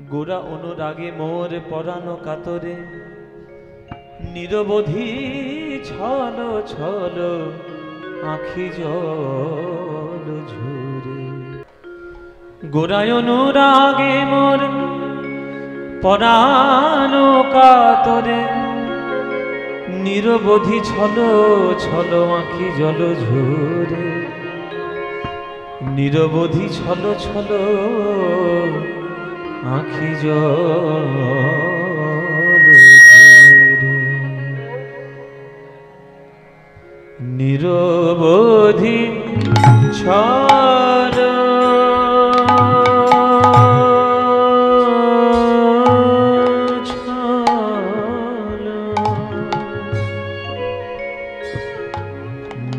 গোরা অনুরাগে মোর পরানো কাতরে নিরবধি ছল ছল আখি জল ঝরে। গোরায় অনুরাগে মোর পরানো কাতরে নিরবধি ছল ছল আখি জল ঝরে। নিরবধি ছল ছল আখি জল ঝরে। নিরবধি ছল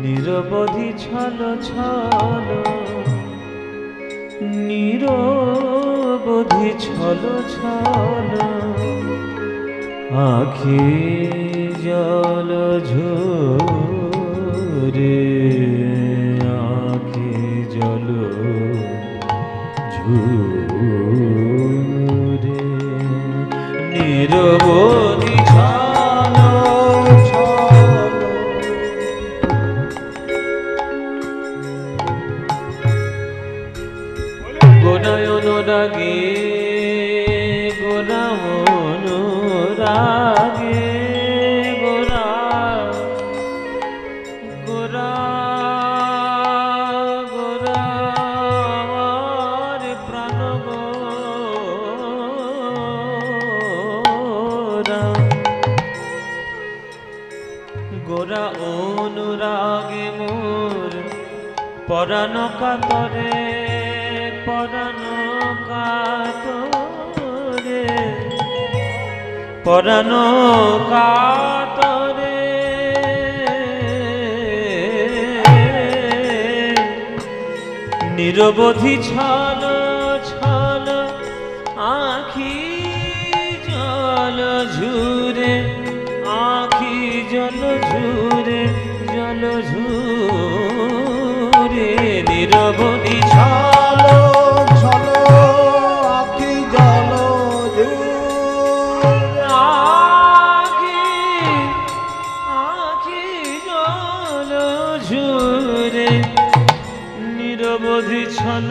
নিরবধি ছল ছল নিরবধি ছল ছল আখি জল ঝরে। আখি জল ঝরে। নিরবধি ছল ছল গোরায় অনুরাগে গোরা অনুরাগে গোরা গোরা গোরা আমার প্রাণ গোরা। গোরা অনুরাগে মোর পরাণ কাতরে পরানো কাতরে পরানো কাতরে নিরবধি ছল ছল আখি জল ঝুরে। আখি জল ঝুরে জল ঝুরে। নিরবধি ছল ছল আখি জল আখি আখি জল ঝুরে। নিরবধি ছল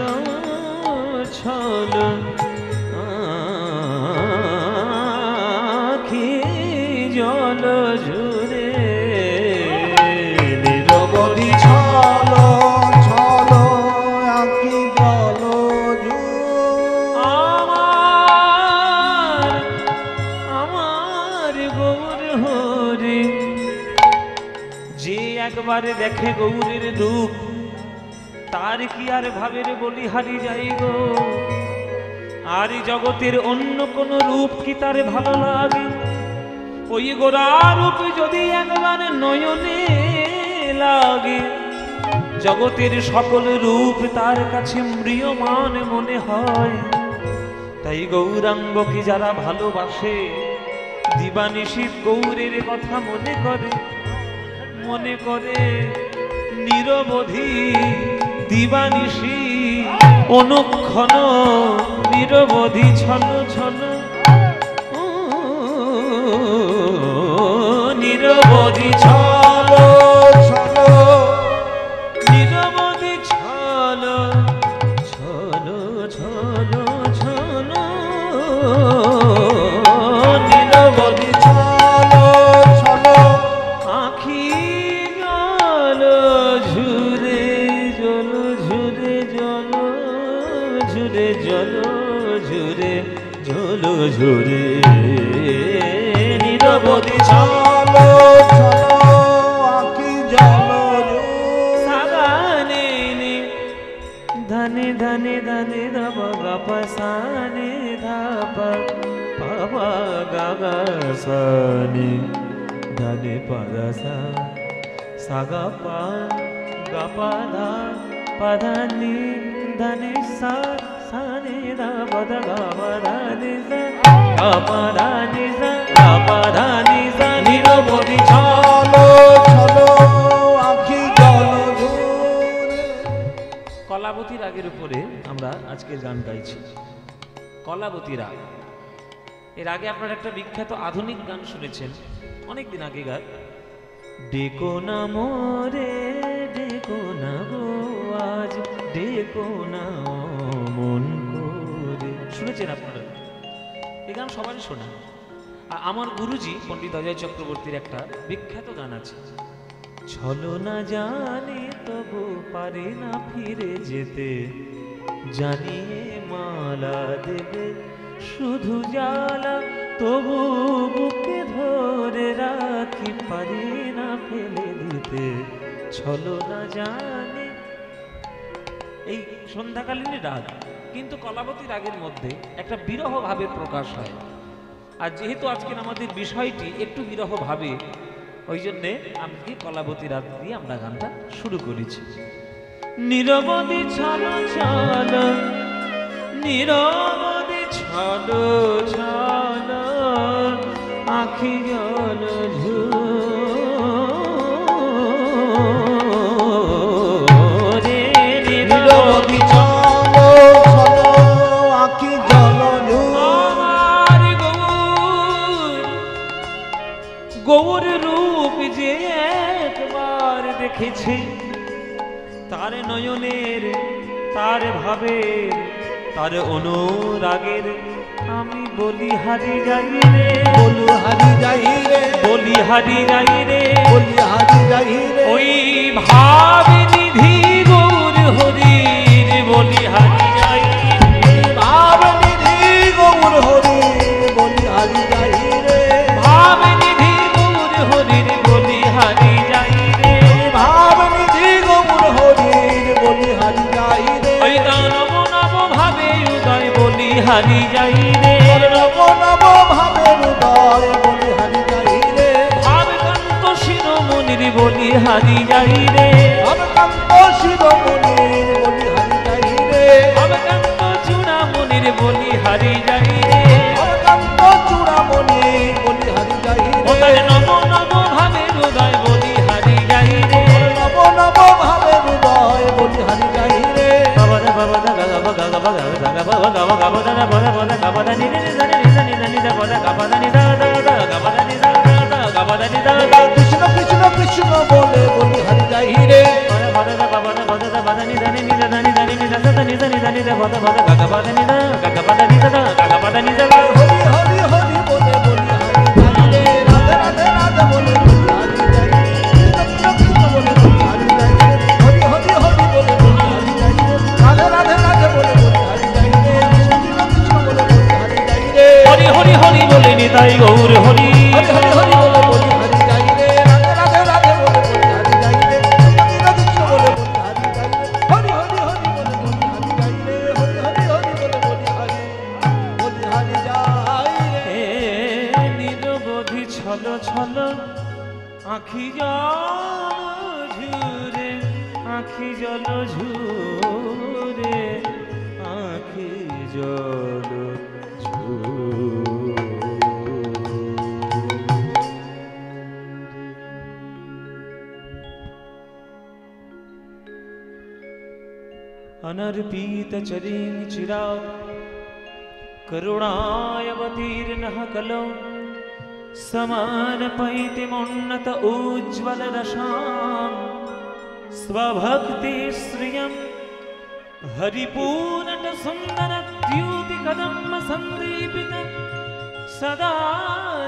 ছল আখি জল ঝুরে। নিরবধি ছল ছল আখি জল আমার আমার গৌর হরি। যে একবারে দেখে গৌরের রূপ তার কি আর ভাবের বলিহারি যাই গো। আর জগতের অন্য কোন রূপ কি তার ভালো লাগে? ওই গোরা রূপ যদি একবার নয়নে লাগে জগতের সকল রূপ তার কাছে ম্রিয়মান মনে হয়। তাই গৌরাঙ্গকে যারা ভালোবাসে দিবানিশীত গৌরের কথা মনে করে মনে করে নিরবধি দিবানিশি অনুক্ষণ নিরবধি ছল ছল নিরবধি ছল ছল নিরবধি ছল ছল ছল ছল নিরবধি ছল ছল আখি জল ঝুরে জল ঝুরে জল ঝুরে জল ঝুরে জল ঝুরে। নিরবধি ছল ছল আখি জল সাগানে ধনে ধনে ধনে ধব গপ সানে ধাপ পব গগ সানি ধনে পদ সা সাগা পা গপ ধা পদ নি ধনে সা সানি ধাপ দ গপ ধানি সা গপ ধানি সা গপ ধানি সা। নিরবধি ছল ছল আখি জল ঝরে। কলাবতী রাগের উপরে আমরা আজকে গান গাইছি। কলাবতী রাগ। এর আগে আপনারা একটা বিখ্যাত আধুনিক গান শুনেছেন অনেকদিন আগেকার, ডেকো না মোরে ডেকো না গো আজ ডেকো না মন করে, শুনেছেন আপনারা? এই গান সবারই শোনা। আর আমার গুরুজি পণ্ডিত অজয় চক্রবর্তীর একটা বিখ্যাত গান আছে, ছলো না জানে তবু পারে না ফিরে যেতে, জানিয়ে মালা দেবে শুধু জ্বালা, তবু বুকে ধরে রাখি পারি না ফেলে দিতে, ছলো না জানে। এই সন্ধ্যাকালীন রাগ, কিন্তু কলাবতী রাগের মধ্যে একটা বিরহ ভাবের প্রকাশ হয়। আর যেহেতু আজকের আমাদের বিষয়টি একটু বিরহ ভাবে, ওই জন্যে আজকে কলাবতী রাগ দিয়ে আমরা গানটা শুরু করেছি। নীরবদি ছলো ছলো নীরবদি ছলো ছলো আখি জল ঝরে, নীরবদি ছলো ছলো আখি জল আমার গৌর রূপ যে একবার দেখেছি, তার নয়নের তার ভাবের তার অনুরাগের আমি বলি হারি যাই রে, বলি হারি যাই রে, বলি হারি যাই রে, বলি হারি যাই রে, ওই ভাব নিধি গৌর হরির বলি হারি যাই রে, ভাব নিধি গৌর হরির বলি হারি যাই রে, ভাব নিধি গৌর হরির বলি হারি যাই রে, ভাব নিধি গৌর হরির বলি হারি যাই রে, ওই নব নব ভাবে উদয় বলি হারি যাই রে, নব নব ভাবে উদয় বলি হারি যাই রে, ভাব কান্ত শিরোমণির বলি হারি যাই রে, ভাব কান্ত শিরোমণির বলি হারি যাই রে, ভাব কান্ত চূড়ামণির বলি হারি যাই রে, ভাব কান্ত চূড়ামণির বলি হারি যাই রে, নব নব ভাবে উদয় বলি হারি যাই রে, নব নব ভাবে উদয় বলি হারি যাই রে, বাবা বাবা গাগা গাগা গাগা গাগা বাবা গাগা গাগা দানা বলা বলা গাবা দানি নি নি জানি নি জানি নি দা বলা গাবা দানি দা দা দা গাবা দানি দা দা গাবা দানি দা দা, কৃষ্ণ কৃষ্ণ কৃষ্ণ বলে বলি হারি যাই রে, বাবা দা বাবা দা বাবা দা বাদানি দানি নি দানি দানি নি দা দা নি জানি দানি দা বাবা বাবা গাগা বাদানি দা গাগা বাদানি দা গাগা বাদানি দা, হরি হরি হরি বলে বলি হারি যাই রে, রাধে রাধে রাধে বলে বলি হারি যাই রে, কৃষ্ণ কৃষ্ণ বলে বলি হারি যাই রে, হরি হরি হরি বলে বলি হারি যাই রে, রাধে রাধে রাধে বলে বলি হারি যাই রে, কৃষ্ণ কৃষ্ণ বলে বলি হারি যাই রে, হরি হরি হরি বলে নিতাই গৌর হরি, হরি হরি হরি বলে বলি হারি যাই রে, রাধে রাধে রাধে বলে বলি হারি যাই রে, কৃষ্ণ কৃষ্ণ বলে বলি হারি যাই রে, হরি হরি হরি বলে বলি হারি যাই রে, হরি হরি হরি বলে বলি হারি যাই রে, নিরবধি ছলো ছলো আখি জল ঝুরে, আখি জল ঝুরে, আখি জল अनर्पित चरीं चिराग करुणायवतीर्नः कलौ समानपैतिमुन्नत उज्ज्वल रसां स्वभक्ति श्रियं हरिपूर्णट सुंदर द्युति कदम्ब संदीपित सदा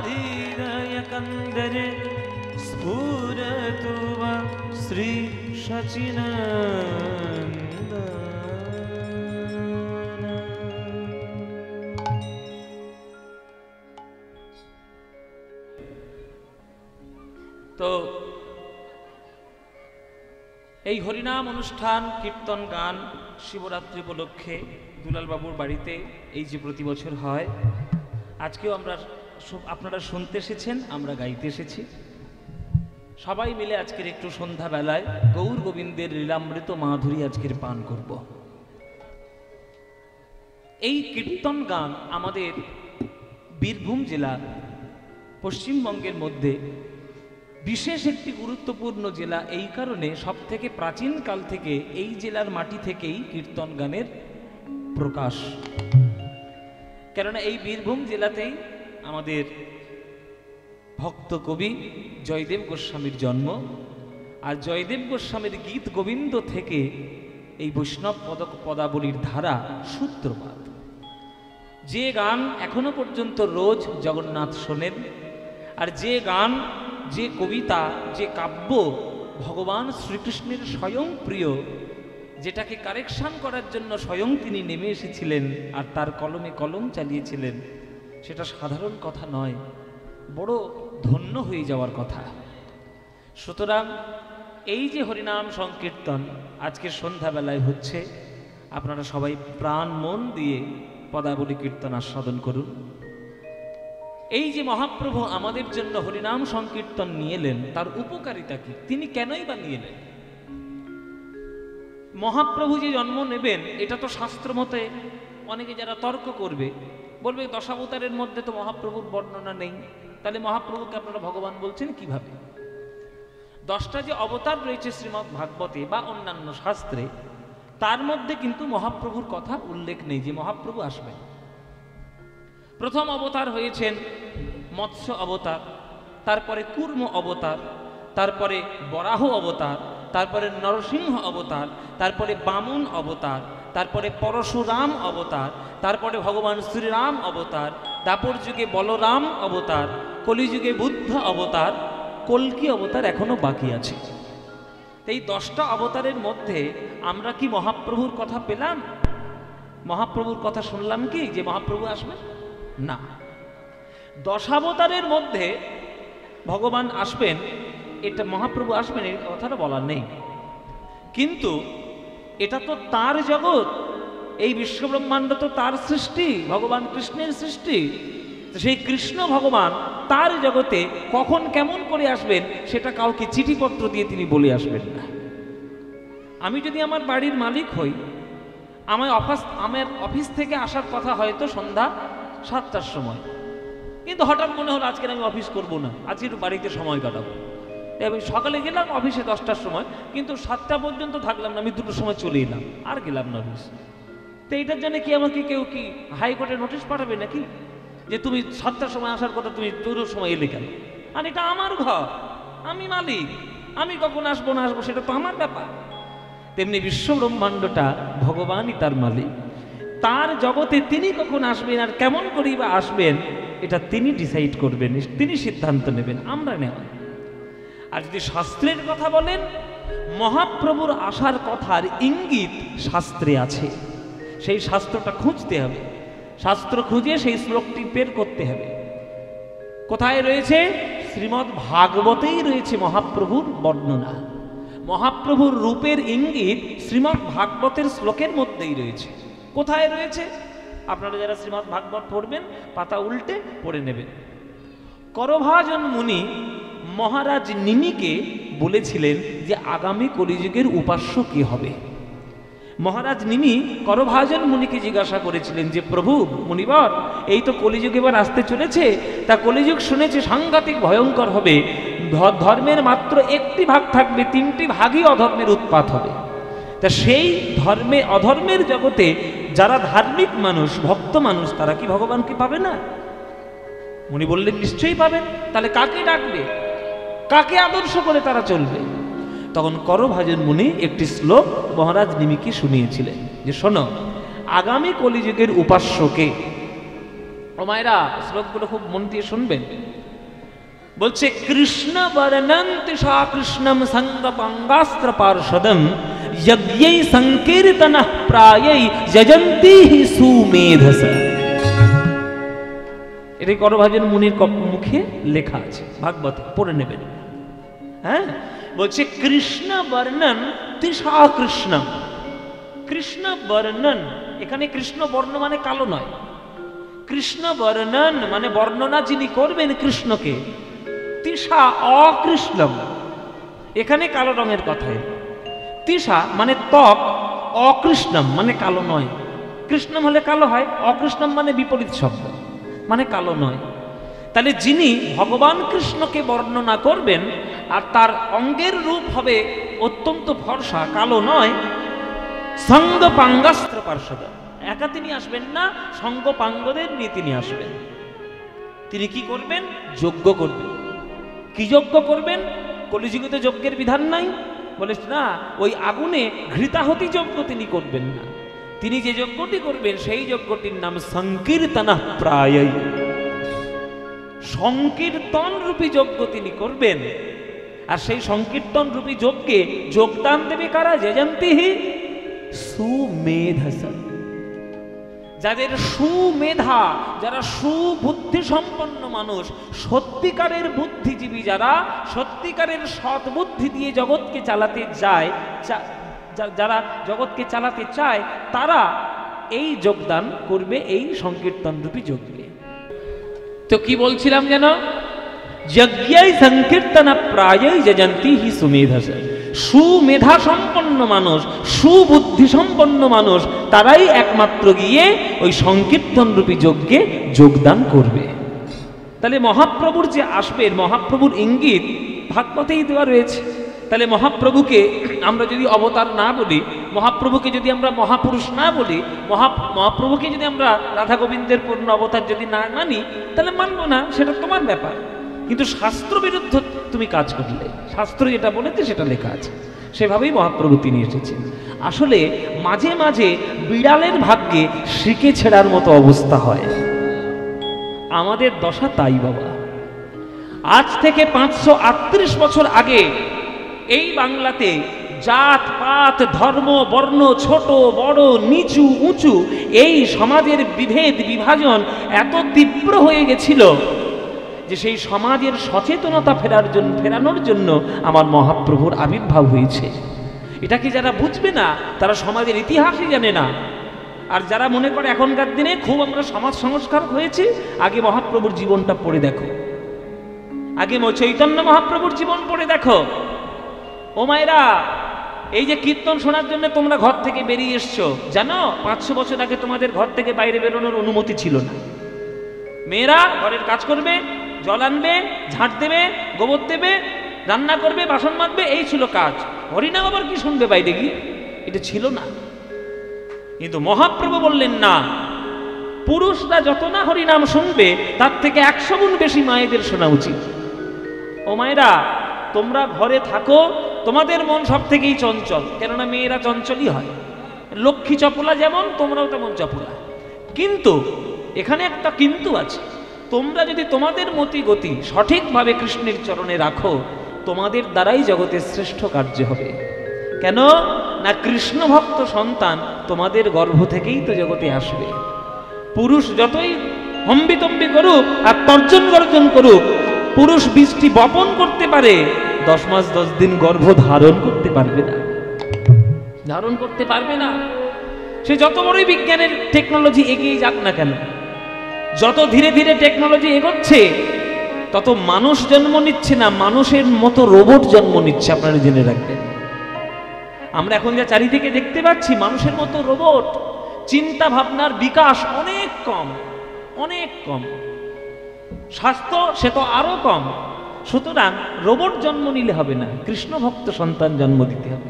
हृदय कंदरे स्फुरतु वा श्री शचिनंदन। তো এই হরিনাম অনুষ্ঠান কীর্তন গান শিবরাত্রি উপলক্ষে দুলাল বাবুর বাড়িতে এই যে প্রতি বছর হয়, আজকেও আমরা আপনারা শুনতে এসেছেন, আমরা গাইতে এসেছি। সবাই মিলে আজকের একটু সন্ধ্যাবেলায় গৌর গোবিন্দের লীলামৃত মাধুরী আজকের পান করব। এই কীর্তন গান আমাদের বীরভূম জেলা পশ্চিমবঙ্গের মধ্যে বিশেষ একটি গুরুত্বপূর্ণ জেলা। এই কারণে সবথেকে প্রাচীন কাল থেকে এই জেলার মাটি থেকেই কীর্তন গানের প্রকাশ। কেননা এই বীরভূম জেলাতেই আমাদের ভক্ত কবি জয়দেব গোস্বামীর জন্ম। আর জয়দেব গোস্বামীর গীত গোবিন্দ থেকে এই বৈষ্ণব পদাবলীর ধারা সূত্রপাত। যে গান এখনো পর্যন্ত রোজ জগন্নাথ শোনেন, আর যে গান, যে কবিতা, যে কাব্য ভগবান শ্রীকৃষ্ণের স্বয়ং প্রিয়, যেটাকে কারেকশন করার জন্য স্বয়ং তিনি নেমে এসেছিলেন আর তার কলমে কলম চালিয়েছিলেন, সেটা সাধারণ কথা নয়, বড় ধন্য হয়ে যাওয়ার কথা। সুতরাং এই যে হরিনাম সংকীর্তন আজকে সন্ধ্যাবেলায় হচ্ছে, আপনারা সবাই প্রাণ মন দিয়ে পদাবলী কীর্তন আস্বাদন করুন। এই যে মহাপ্রভু আমাদের জন্য হরিনাম সংকীর্তন নিয়ে এলেন, তার উপকারিতা কি? তিনি কেনই বা নিয়ে এলেন? মহাপ্রভু যে জন্ম নেবেন, এটা তো শাস্ত্র মতে অনেকে যারা তর্ক করবে, বলবে দশাবতারের মধ্যে তো মহাপ্রভুর বর্ণনা নেই, তাহলে মহাপ্রভুকে আপনারা ভগবান বলছেন কিভাবে? 10টা যে অবতার রয়েছে শ্রীমদ্ ভাগবতে বা অন্যান্য শাস্ত্রে, তার মধ্যে কিন্তু মহাপ্রভুর কথা উল্লেখ নেই যে মহাপ্রভু আসবেন। প্রথম অবতার হয়েছেন মৎস্য অবতার, তারপরে কূর্ম অবতার, তারপরে বরাহ অবতার, তারপরে নরসিংহ অবতার, তারপরে বামন অবতার, তারপরে পরশুরাম অবতার, তারপরে ভগবান শ্রীরাম অবতার, দাপর যুগে বলরাম অবতার, কলিযুগে বুদ্ধ অবতার, কল্কি অবতার এখনো বাকি আছে। এই 10টা অবতারের মধ্যে আমরা কি মহাপ্রভুর কথা পেলাম? মহাপ্রভুর কথা শুনলাম কি যে মহাপ্রভু আসবেন? না। 10 অবতারের মধ্যে ভগবান আসবেন, এটা মহাপ্রভু আসবেন এই কথাটা বলার নেই, কিন্তু এটা তো তার জগৎ, এই বিশ্বব্রহ্মাণ্ড তো তার সৃষ্টি, ভগবান কৃষ্ণের সৃষ্টি। সেই কৃষ্ণ ভগবান তার জগতে কখন কেমন করে আসবেন সেটা কাউকে চিঠিপত্র দিয়ে তিনি বলে আসবেন না। আমি যদি আমার বাড়ির মালিক হই, আমার অফিস থেকে আসার কথা হয়তো সন্ধ্যা 7টার সময়, কিন্তু হঠাৎ মনে হলো আজকে আমি অফিস করব না, আজকে একটু বাড়িতে সময় কাটাবো। আমি সকালে গেলাম অফিসে 10টার সময়, কিন্তু 7টা পর্যন্ত থাকলাম না, আমি 2টোর সময় চলে এলাম, আর গেলাম না অফিস। তো এইটার জন্য কি আমাকে কেউ কি হাইকোর্টে নোটিশ পাঠাবে নাকি যে তুমি 7টার সময় আসার কথা, তুমি 2টোর সময় এলে কেন? আর এটা আমার ঘর, আমি মালিক, আমি কখন আসবো না আসবো সেটা তো আমার ব্যাপার। তেমনি বিশ্বব্রহ্মাণ্ডটা ভগবানই তার মালিক, তার জগতে তিনি কখন আসবেন আর কেমন করেই বা আসবেন এটা তিনি ডিসাইড করবেন, তিনি সিদ্ধান্ত নেবেন, আমরা নেওয়া। আর যদি শাস্ত্রের কথা বলেন, মহাপ্রভুর আসার কথার ইঙ্গিত শাস্ত্রে আছে, সেই শাস্ত্রটা খুঁজতে হবে, শাস্ত্র খুঁজে সেই শ্লোকটি বের করতে হবে। কোথায় রয়েছে? শ্রীমদ্ ভাগবতেই রয়েছে মহাপ্রভুর বর্ণনা, মহাপ্রভুর রূপের ইঙ্গিত শ্রীমদ্ ভাগবতের শ্লোকের মধ্যেই রয়েছে। কোথায় রয়েছে? আপনারা যারা শ্রীমদ্ ভাগবত পড়বেন, পাতা উল্টে পড়ে নেবেন। করভাজন মুনি মহারাজ নিমিকে বলেছিলেন যে আগামী কলিযুগের উপাস্য কি হবে। মহারাজ নিমি করভাজন মুনিকে জিজ্ঞাসা করেছিলেন যে প্রভু মুনিবর, এই তো কলিযুগ এবার আসতে চলেছে, তা কলিযুগ শুনেছে সাংঘাতিক ভয়ঙ্কর হবে, ধর্মের মাত্র একটি ভাগ থাকবে, 3টি ভাগই অধর্মের উৎপাত হবে। তা সেই ধর্মে অধর্মের জগতে যারা ধার্মিক মানুষ, ভক্ত মানুষ, তারা কি ভগবানকে পাবে না? উনি বললেন নিশ্চয়ই পাবেন। তাহলে কাকে ডাকবে, কাকে আদর্শ করে তারা চলবে? তখন করভাজন মুনি একটি শ্লোক মহারাজ নিমিকে শুনিয়েছিলেন যে শোনো, আগামী কলিযুগের উপাস্যকে। ও মায়েরা, শ্লোকগুলো খুব মন দিয়ে শুনবেন। বলছে কৃষ্ণ বর্ণন্তি সা কৃষ্ণম সঙ্গ পাঙ্গাস্ত্র পার্ষদম যজ্ঞৈ সংকীর্তনঃ প্রায়ৈ যজন্তি সুমেধস। এটাই করভাজন মুনির মুখে লেখা আছে, ভাগবত পড়ে নেবেন। হ্যাঁ, বলছে কৃষ্ণ বর্ণন তিসা কৃষ্ণ, কৃষ্ণ বর্ণন, এখানে কৃষ্ণ বর্ণ মানে কালো নয়, কৃষ্ণ বর্ণন মানে বর্ণনা যিনি করবেন কৃষ্ণকে, তিসা অকৃষ্ণম, এখানে কালো রঙের কথা। তিসা মানে ত্বক, অকৃষ্ণম মানে কালো নয়। কৃষ্ণম হলে কালো হয়, অকৃষ্ণম মানে বিপরীত শব্দ, মানে কালো নয়। তাহলে যিনি ভগবান কৃষ্ণকে বর্ণনা করবেন আর তার অঙ্গের রূপ হবে অত্যন্ত ফর্সা, কালো নয়, সঙ্গ পাঙ্গাস্ত্র পার্শ্বদ, একা তিনি আসবেন না, সঙ্গ পাঙ্গদের নিয়ে তিনি আসবেন। তিনি কি করবেন? যজ্ঞ করবেন। কি যজ্ঞ করবেন? কলিযুগে তো যজ্ঞের বিধান নাই, বলে না, ওই আগুনে ঘৃতাহতি যজ্ঞ তিনি করবেন না। তিনি যে যজ্ঞটি করবেন সেই যজ্ঞটির নাম সংকীর্তনঃ প্রায়ই। সংকীর্তন রূপী যজ্ঞ তিনি করবেন। আর সেই সংকীর্তন রূপী যজ্ঞে যোগদান দেবে কারা? যজন্তিহি সুমেধসা। যাদের সুমেধা, যারা সুবুদ্ধি সম্পন্ন মানুষ, সত্যিকারের বুদ্ধিজীবী, যারা সত্যিকারের সৎ বুদ্ধি দিয়ে জগৎকে চালাতে যায়, যারা জগৎকে চালাতে চায়, তারা এই যোগদান করবে এই সংকীর্তন রূপী যজ্ঞে। তো কি বলছিলাম যেন? যজ্ঞাই সংকীর্তন প্রায়ই যজন্তিহি সুমেধসা। সুমেধা সম্পন্ন মানুষ, সুবুদ্ধি সম্পন্ন মানুষ, তারাই একমাত্র গিয়ে ওই সংকীর্তন রূপী যজ্ঞে যোগদান করবে। তাহলে মহাপ্রভুর যে আসবেন, মহাপ্রভুর ইঙ্গিত ভাগবতেই দেওয়া রয়েছে। তাহলে মহাপ্রভুকে আমরা যদি অবতার না বলি, মহাপ্রভুকে যদি আমরা মহাপুরুষ না বলি, মহাপ্রভুকে যদি আমরা রাধা গোবিন্দের পূর্ণ অবতার যদি না মানি, তাহলে মানবো না, সেটা তোমার ব্যাপার। কিন্তু শাস্ত্র বিরুদ্ধ তুমি কাজ করলে, শাস্ত্র যেটা বলেছে সেটা লেখা আছে, সেভাবেই মহাপ্রভু তিনি এসেছেন। আসলে মাঝে মাঝে বিড়ালের ভাগ্যে শিকে ছেড়ার মতো অবস্থা হয়। আমাদের দশা তাই বাবা। আজ থেকে 538 বছর আগে এই বাংলাতে জাত পাত, ধর্ম, বর্ণ, ছোট বড়, নিচু উঁচু, এই সমাজের বিভেদ বিভাজন এত তীব্র হয়ে গেছিল যে সেই সমাজের সচেতনতা ফেরানোর জন্য আমার মহাপ্রভুর আবির্ভাব হয়েছে। এটাকে যারা বুঝবে না, তারা সমাজের ইতিহাসই জানে না। আর যারা মনে করে এখনকার দিনে খুব আমরা সমাজ সংস্কার হয়েছে, আগে মহাপ্রভুর জীবনটা পড়ে দেখো, আগে চৈতন্য মহাপ্রভুর জীবন পড়ে দেখো। ও মায়েরা, এই যে কীর্তন শোনার জন্য তোমরা ঘর থেকে বেরিয়ে এসছো, জানো 500 বছর আগে তোমাদের ঘর থেকে বাইরে বেরোনোর অনুমতি ছিল না। মেয়েরা ঘরের কাজ করবে, জল আনবে, ঝাঁট দেবে, গোবর দেবে, রান্না করবে, বাসন মাজবে, এই ছিল কাজ। হরিনাম আবার কি শুনবে বাইরে গিয়ে? এটা ছিল না। কিন্তু মহাপ্রভু বললেন না, পুরুষরা যত না হরিনাম শুনবে তার থেকে 100 গুণ বেশি মায়েদের শোনা উচিত। ও মায়েরা, তোমরা ঘরে থাকো, তোমাদের মন সব থেকেই চঞ্চল, কেননা মেয়েরা চঞ্চলই হয়। লক্ষ্মী চপলা যেমন, তোমরাও তেমন চপলা। কিন্তু এখানে একটা কিন্তু আছে, তোমরা যদি তোমাদের মতি গতি সঠিকভাবে কৃষ্ণের চরণে রাখো, তোমাদের দ্বারাই জগতের শ্রেষ্ঠ কার্য হবে। কেন না, কৃষ্ণ ভক্ত সন্তান তোমাদের গর্ভ থেকেই তো জগতে আসবে। পুরুষ যতই হম্বিতম্বি করুক আর তর্জন গর্জন করুক, পুরুষ বীজটি বপন করতে পারে, 10 মাস 10 দিন গর্ভ ধারণ করতে পারবে না, ধারণ করতে পারবে না। সে যত বড়ই বিজ্ঞানের টেকনোলজি এগিয়ে যাক না কেন, যত ধীরে ধীরে টেকনোলজি এগোচ্ছে, তত মানুষ জন্ম নিচ্ছে না, মানুষের মতো রোবট জন্ম নিচ্ছে। আপনারা জেনে রাখবেন, আমরা এখন যা চারিদিকে দেখতে পাচ্ছি, মানুষের মতো রোবট, চিন্তা ভাবনার বিকাশ অনেক কম, অনেক কম। স্বাস্থ্য সে তো আরো কম। সুতরাং রোবট জন্ম নিলে হবে না, কৃষ্ণ ভক্ত সন্তান জন্ম দিতে হবে।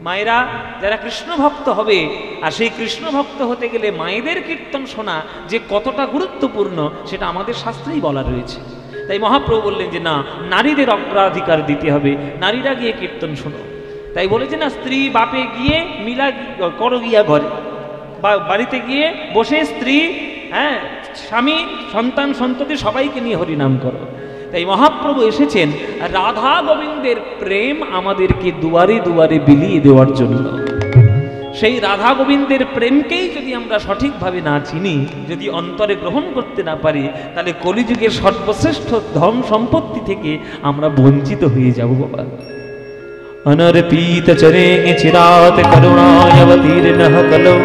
মায়েরা যারা কৃষ্ণ ভক্ত হবে, আর সেই কৃষ্ণ ভক্ত হতে গেলে মায়েদের কীর্তন শোনা যে কতটা গুরুত্বপূর্ণ, সেটা আমাদের শাস্ত্রেই বলা রয়েছে। তাই মহাপ্রভু বললেন যে না, নারীদের অগ্রাধিকার দিতে হবে, নারীরা গিয়ে কীর্তন শোনো। তাই বলেছে না, স্ত্রী বাপে গিয়ে মিলা করো গিয়া ঘরে, বা বাড়িতে গিয়ে বসে স্ত্রী, হ্যাঁ, স্বামী, সন্তান সন্ততি সবাইকে নিয়ে হরিনাম করো। তাই মহাপ্রভু এসেছেন রাধা গোবিন্দের প্রেম আমাদেরকে দুয়ারে দুয়ারে বিলিয়ে দেওয়ার জন্য। সেই রাধা গোবিন্দের প্রেমকেই যদি আমরা সঠিকভাবে না চিনি, যদি অন্তরে গ্রহণ করতে না পারি, তাহলে কলিযুগের সর্বশ্রেষ্ঠ ধন সম্পত্তি থেকে আমরা বঞ্চিত হয়ে যাব বাবা। অনর্পিত চরেঙ্গে চিরাত করুণায় অবতীর্ণঃ কলৌ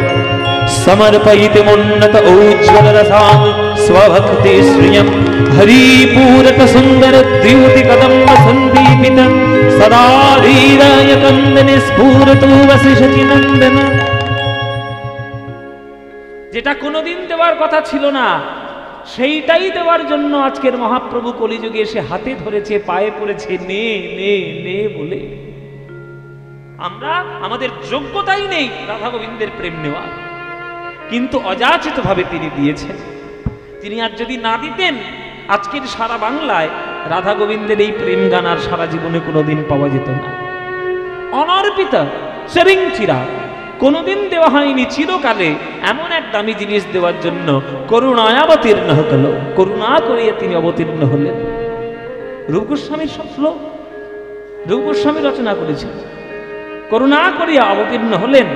समर्पयित मुन्नत उज्ज्वल रसां स्वभक्ति श्रियं हरिपूरक सुंदर द्युति कदम्ब संदीपित सदा धीराय कंदने स्फुरतु वसिष्ठि नंदन। যেটা কোনোদিন দেওয়ার কথা ছিল না, সেইটাই দেওয়ার জন্য আজকের মহাপ্রভু কলিযুগে এসে হাতে ধরেছে, পায়ে পড়েছে, নে নে নে বলে। আমরা আমাদের যোগ্যতাই নেই রাধা গোবিন্দের প্রেম নেওয়া, কিন্তু অযাচিতভাবে তিনি দিয়েছেন। তিনি আর যদি না দিতেন, আজকের সারা বাংলায় রাধা গোবিন্দের এই প্রেম গান আর সারা জীবনে কোনোদিন পাওয়া যেত না। অনর্পিত সেরিং চিরা কোনোদিন দেওয়া হয়নি, চিরকালে এমন এক দামি জিনিস দেওয়ার জন্য করুণায় অবতীর্ণ হল, করুণা করিয়া তিনি অবতীর্ণ হলেন। রূপ গোস্বামীর সব শ্লোক রূপ গোস্বামী রচনা করেছেন। করুণা করিয়া অবতীর্ণ হলেন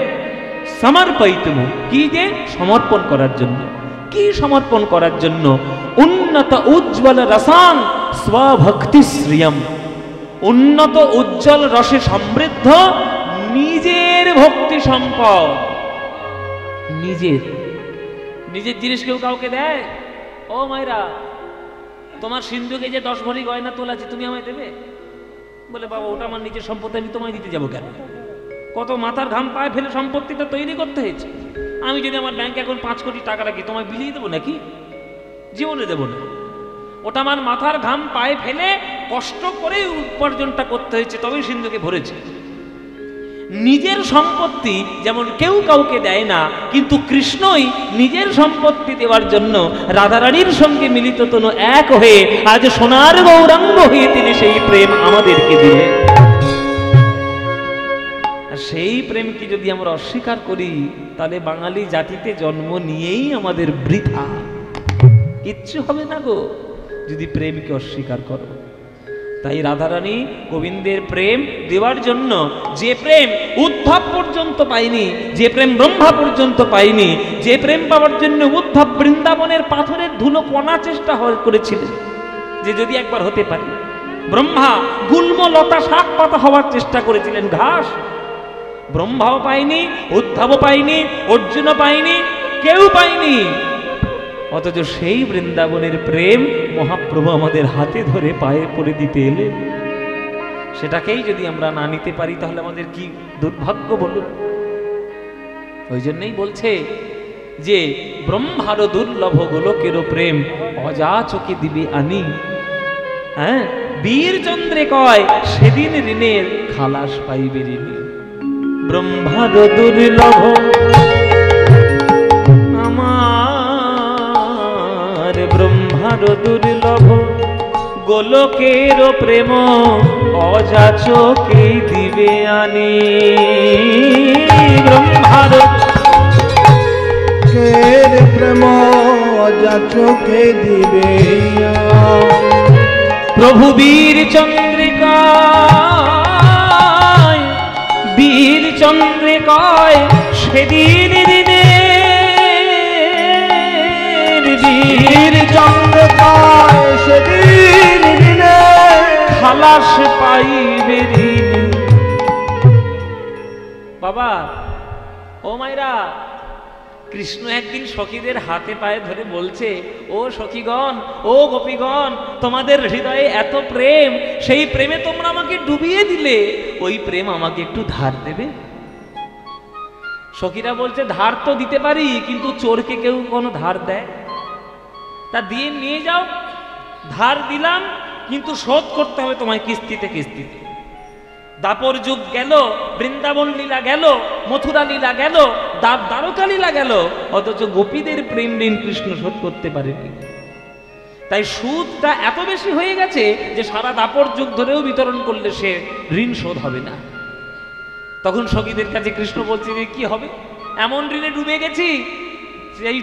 সমর্পয়িতুম, কি যে সমর্পণ করার জন্য। কি সমর্পণ করার জন্য? উন্নত উজ্জ্বল রসান স্বভক্তি শ্রিয়ম, উন্নত উজ্জ্বল রসে সমৃদ্ধ নিজের ভক্তি সম্পদ। নিজের নিজের জিনিস কেউ কাউকে দেয়? ও মায়েরা, তোমার সিন্ধুকে যে 10 ভরি গয়না তোলা আছে, তুমি আমায় দেবে? বলে বাবা, ওটা আমার নিজের সম্পত্তি, আমি তোমায় দিতে যাবো কেন? কত মাথার ঘাম পায়ে ফেলে সম্পত্তিটা তৈরি করতে হয়েছে। আমি যদি আমার ব্যাংকে এখন 5 কোটি টাকা রাখি, তোমায় বিলিয়ে দেবো নাকি? জীবনে দেবো না। ওটা আমার মাথার ঘাম পায়ে ফেলে কষ্ট করে উপার্জনটা করতে হয়েছে, তবেই সিন্ধুকে ভরেছে। নিজের সম্পত্তি যেমন কেউ কাউকে দেয় না, কিন্তু কৃষ্ণই নিজের সম্পত্তি দেওয়ার জন্য রাধারানীর সঙ্গে মিলিত তনু এক হয়ে আজ সোনার গৌরাঙ্গ হয়ে তিনি সেই প্রেম আমাদেরকে দিলেন। আর সেই প্রেমকে যদি আমরা অস্বীকার করি, তাহলে বাঙালি জাতিতে জন্ম নিয়েই আমাদের বৃথা, কিচ্ছু হবে না গো যদি প্রেমকে অস্বীকার করো। তাই রাধারানী গোবিন্দের প্রেম দেওয়ার জন্য, যে প্রেম উদ্ধব পর্যন্ত পায়নি, যে প্রেম ব্রহ্মা পর্যন্ত পায়নি, যে প্রেম পাওয়ার জন্য উদ্ধব বৃন্দাবনের পাথরের ধুলো কণা চেষ্টা করেছিলেন যে যদি একবার হতে পারে। ব্রহ্মা গুল্ম লতা শাক পাতা হওয়ার চেষ্টা করেছিলেন, ঘাস। ব্রহ্মাও পায়নি, উদ্ধবও পায়নি, অর্জুনও পায়নি, কেউ পায়নি। অথচ সেই বৃন্দাবনের প্রেম মহাপ্রভু আমাদের হাতে ধরে পায়ে পড়ে দিতে এলেন। সেটাকেই যদি আমরা না নিতে পারি, তাহলে আমাদের কি দুর্ভাগ্য বলুন। ওই জন্যই বলছে যে ব্রহ্মার দুর্লভ গোলকেরও প্রেম অযাচকে দিবে আনি। হ্যাঁ, বীর চন্দ্রে কয় সেদিন ঋণের খালাস পাইবে ঋণী। ব্রহ্মার দুর্লভ ব্রহ্মার দুর্লভ গোলকের প্রেম অযাচকে দিবে আনি। ব্রহ্মার প্রেম অযাচকে দিবে। প্রভু বীর চন্দ্রিকায়, বীর চন্দ্রিকায় সেদিন দিনে, বীর চন্দ্রিকায় সেদিন দিনে খালাস পাইবে ঋণী। বাবা, ও মায়েরা, কৃষ্ণ একদিন সখীদের হাতে পায়ে ধরে বলছে, ও সখীগণ, ও গোপীগণ, তোমাদের হৃদয়ে এত প্রেম, সেই প্রেমে তোমরা আমাকে ডুবিয়ে দিলে, ওই প্রেম আমাকে একটু ধার দেবে? সখীরা বলছে, ধার তো দিতে পারি, কিন্তু চোরকে কেউ কোনো ধার দেয়? তা দিয়ে নিয়ে যাও। ধার দিলাম, কিন্তু শোধ করতে হবে তোমায় কিস্তিতে কিস্তিতে। দাপর যুগ গেল, বৃন্দাবন লীলা গেল, মথুরা লীলা গেল, দ্বারকা লীলা গেল, অথচ গোপীদের প্রেম ঋণ কৃষ্ণ শোধ করতে পারেনি। তাই সুদটা এত বেশি হয়ে গেছে যে সারা দাপর যুগ ধরেও বিতরণ করলে সে ঋণ শোধ হবে না। তখন সখীদের কাছে কৃষ্ণ বলছে যে কি হবে, এমন ঋণে ডুবে গেছি, এই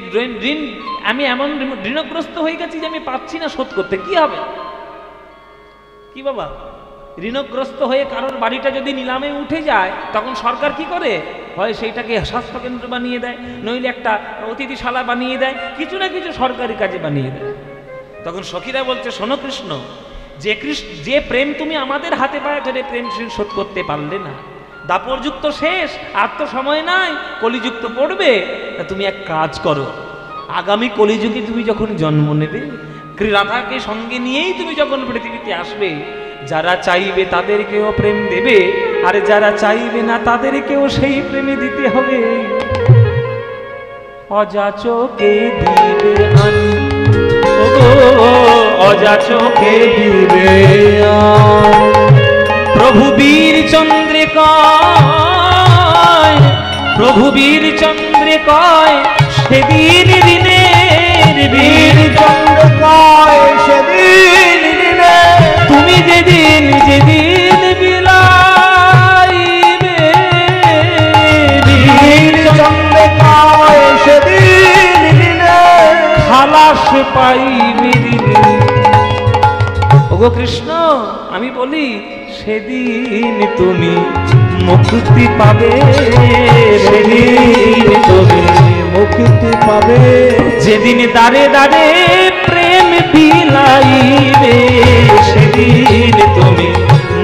ঋণ আমি এমন ঋণগ্রস্ত হয়ে গেছি যে আমি পাচ্ছি না শোধ করতে, কি হবে? কি বাবা, ঋণগ্রস্ত হয়ে কারোর বাড়িটা যদি নিলামে উঠে যায়, তখন সরকার কি করে? হয় সেইটাকে স্বাস্থ্য কেন্দ্র বানিয়ে দেয়, নইলে একটা অতিথিশালা বানিয়ে দেয়, কিছু না কিছু সরকারি কাজে বানিয়ে দেয়। তখন সখীরা বলছে, শোনো কৃষ্ণ, যে প্রেম তুমি আমাদের হাতে পায়ে ধরে প্রেম শোধ করতে পারলে না, দাপর যুগ তো শেষ, আর তো সময় নাই, কলিযুগ তো পড়বে। তা তুমি এক কাজ করো, আগামী কলিযুগে তুমি যখন জন্ম নেবে, রাধাকে সঙ্গে নিয়েই তুমি যখন পৃথিবীতে আসবে, যারা চাইবে তাদেরকেও প্রেম দেবে, আর যারা চাইবে না তাদেরকেও সেই প্রেমে দিতে হবে। অযাচকে দিবে আনি, অযাচকে দিবে আনি। প্রভু বীর চন্দ্রিকায়, প্রভু বীর চন্দ্রিকায় সেদিন ঋণের বীর চন্দ্রকায় সেদিন দিনে তুমি যেদিন যেদিন বিলাইবে বীর চন্দ্রকায় সেদিন দিনে খালাস পাইবে ঋণী। ওগো কৃষ্ণ আমি বলি সেদিন তুমি মুক্তি পাবে, সেদিন তুমি মুক্তি পাবে যেদিন দাঁড়ে দাঁড়ে প্রেম বিলাইবে, সেদিন তুমি